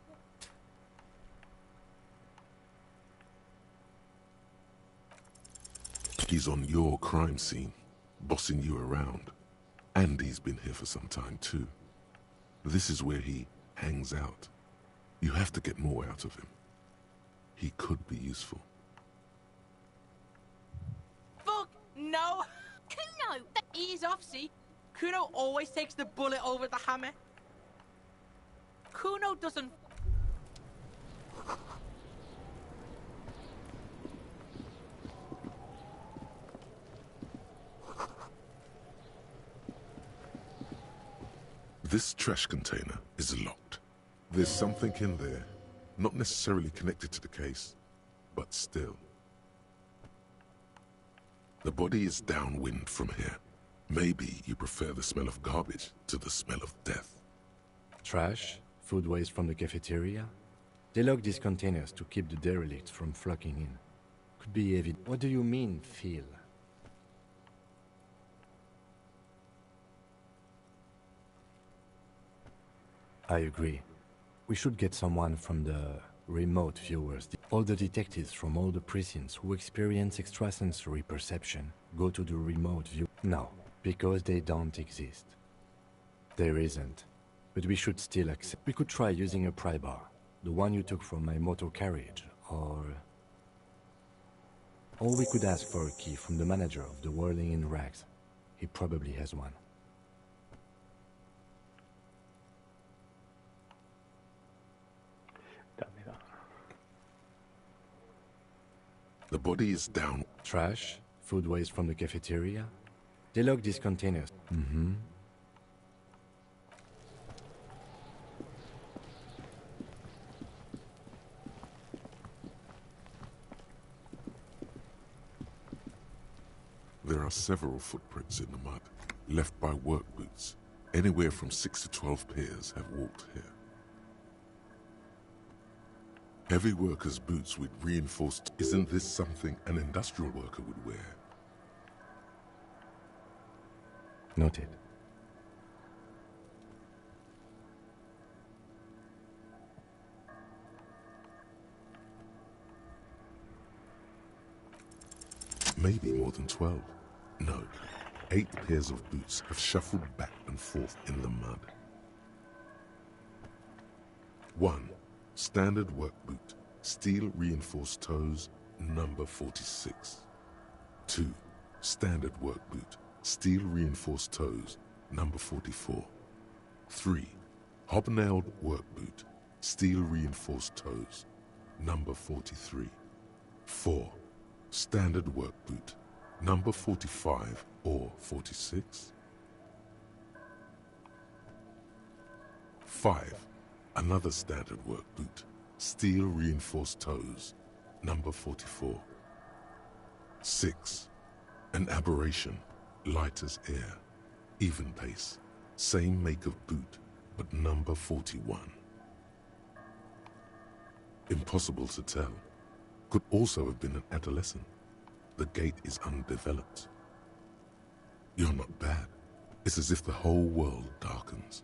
He's on your crime scene, bossing you around. And he's been here for some time too. This is where he hangs out. You have to get more out of him. He could be useful. Fuck no! Kuno! Ease off, see? Kuno always takes the bullet over the hammer. Kuno doesn't... This trash container is locked. There's something in there, not necessarily connected to the case, but still. The body is downwind from here. Maybe you prefer the smell of garbage to the smell of death. Trash? Food waste from the cafeteria? They lock these containers to keep the derelicts from flocking in. Could be evident. What do you mean, feel? I agree. We should get someone from the remote viewers. All the detectives from all the precincts who experience extrasensory perception go to the remote view. No, because they don't exist. There isn't. But we should still accept. We could try using a pry bar. The one you took from my motor carriage, or we could ask for a key from the manager of the Whirling in Rags. He probably has one. The body is down. Trash? Food waste from the cafeteria? They lock these containers. Mm-hmm. several footprints in the mud, left by work boots. Anywhere from 6 to 12 pairs have walked here. Heavy workers' boots with reinforced... Isn't this something an industrial worker would wear? Noted. Maybe more than 12. No, 8 pairs of boots have shuffled back and forth in the mud. 1. Standard work boot, steel reinforced toes, number 46. 2. Standard work boot, steel reinforced toes, number 44. 3. Hobnailed work boot, steel reinforced toes, number 43. 4. Standard work boot, number 45 or 46. 5. Another standard work boot, steel reinforced toes, number 44. 6. An aberration, light as air, even pace, same make of boot, but number 41. Impossible to tell. Could also have been an adolescent. The gait is undeveloped. You're not bad. It's as if the whole world darkens.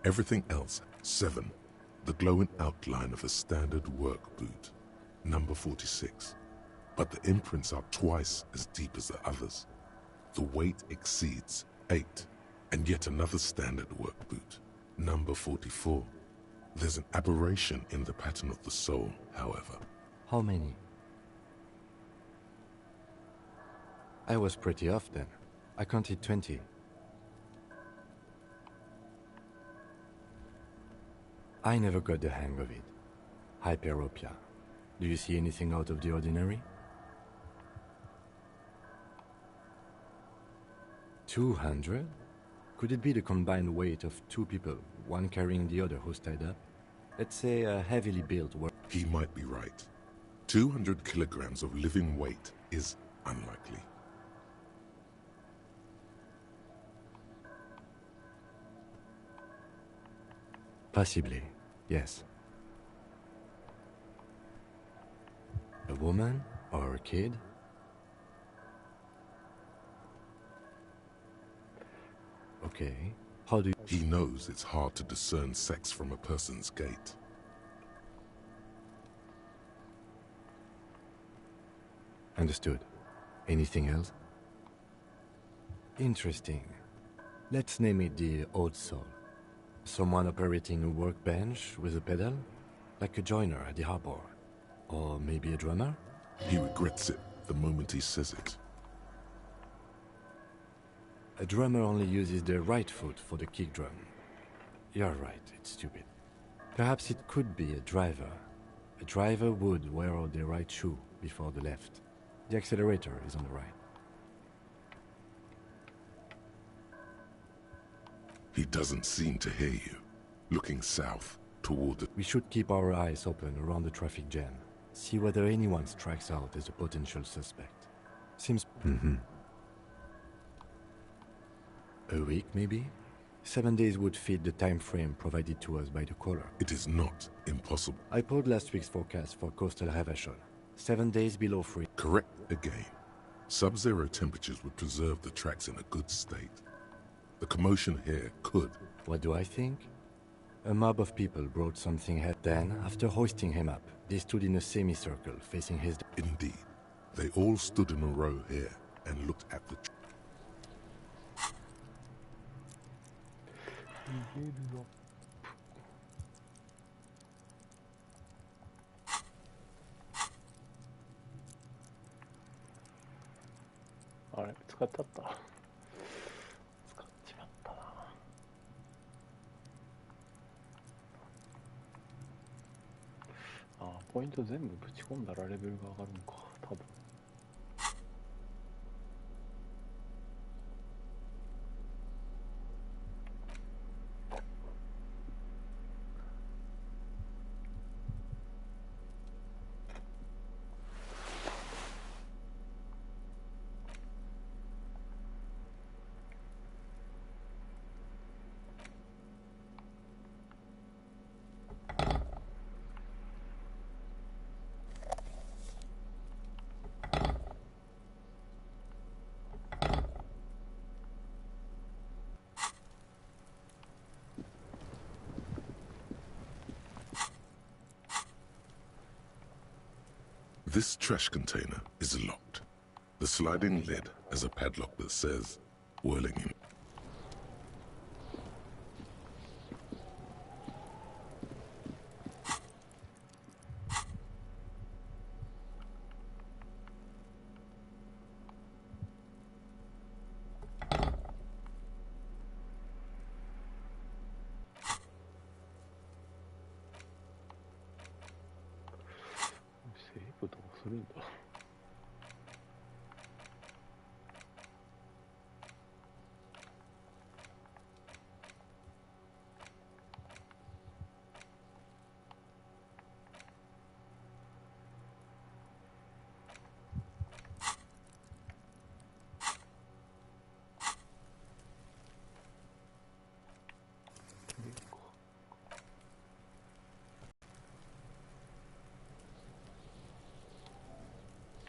Everything else. 7. The glowing outline of a standard work boot, number 46. But the imprints are twice as deep as the others. The weight exceeds 8. And yet another standard work boot, number 44. There's an aberration in the pattern of the sole, however. How many? I was pretty off then. I counted 20. I never got the hang of it. Hyperopia. Do you see anything out of the ordinary? 200? Could it be the combined weight of 2 people, one carrying the other who's tied up? Let's say a heavily built work. He might be right. 200 kilograms of living weight is unlikely. Possibly, yes. A woman or a kid? Okay. How do you... He knows it's hard to discern sex from a person's gait. Understood. Anything else? Interesting. Let's name it the old soul. Someone operating a workbench with a pedal? Like a joiner at the harbor. Or maybe a drummer? He regrets it the moment he says it. A drummer only uses their right foot for the kick drum. You're right, it's stupid. Perhaps it could be a driver. A driver would wear out their right shoe before the left. The accelerator is on the right. He doesn't seem to hear you. Looking south, toward the... We should keep our eyes open around the traffic jam. See whether anyone strikes out as a potential suspect. Seems... A week, maybe? 7 days would fit the time frame provided to us by the caller. It is not impossible. I pulled last week's forecast for coastal Havashon. 7 days below freeze. Correct again. Sub-zero temperatures would preserve the tracks in a good state. The commotion here could... What do I think? A mob of people brought something head. Then, after hoisting him up, they stood in a semicircle facing his... Indeed. They all stood in a row here and looked at the...あれ、使ってあった。使っちまったな。あ、ポイント全部ぶち込んだらレベルが上がるのか、多分。This trash container is locked. The sliding lid has a padlock that says, whirling in.セーブどうするんだ。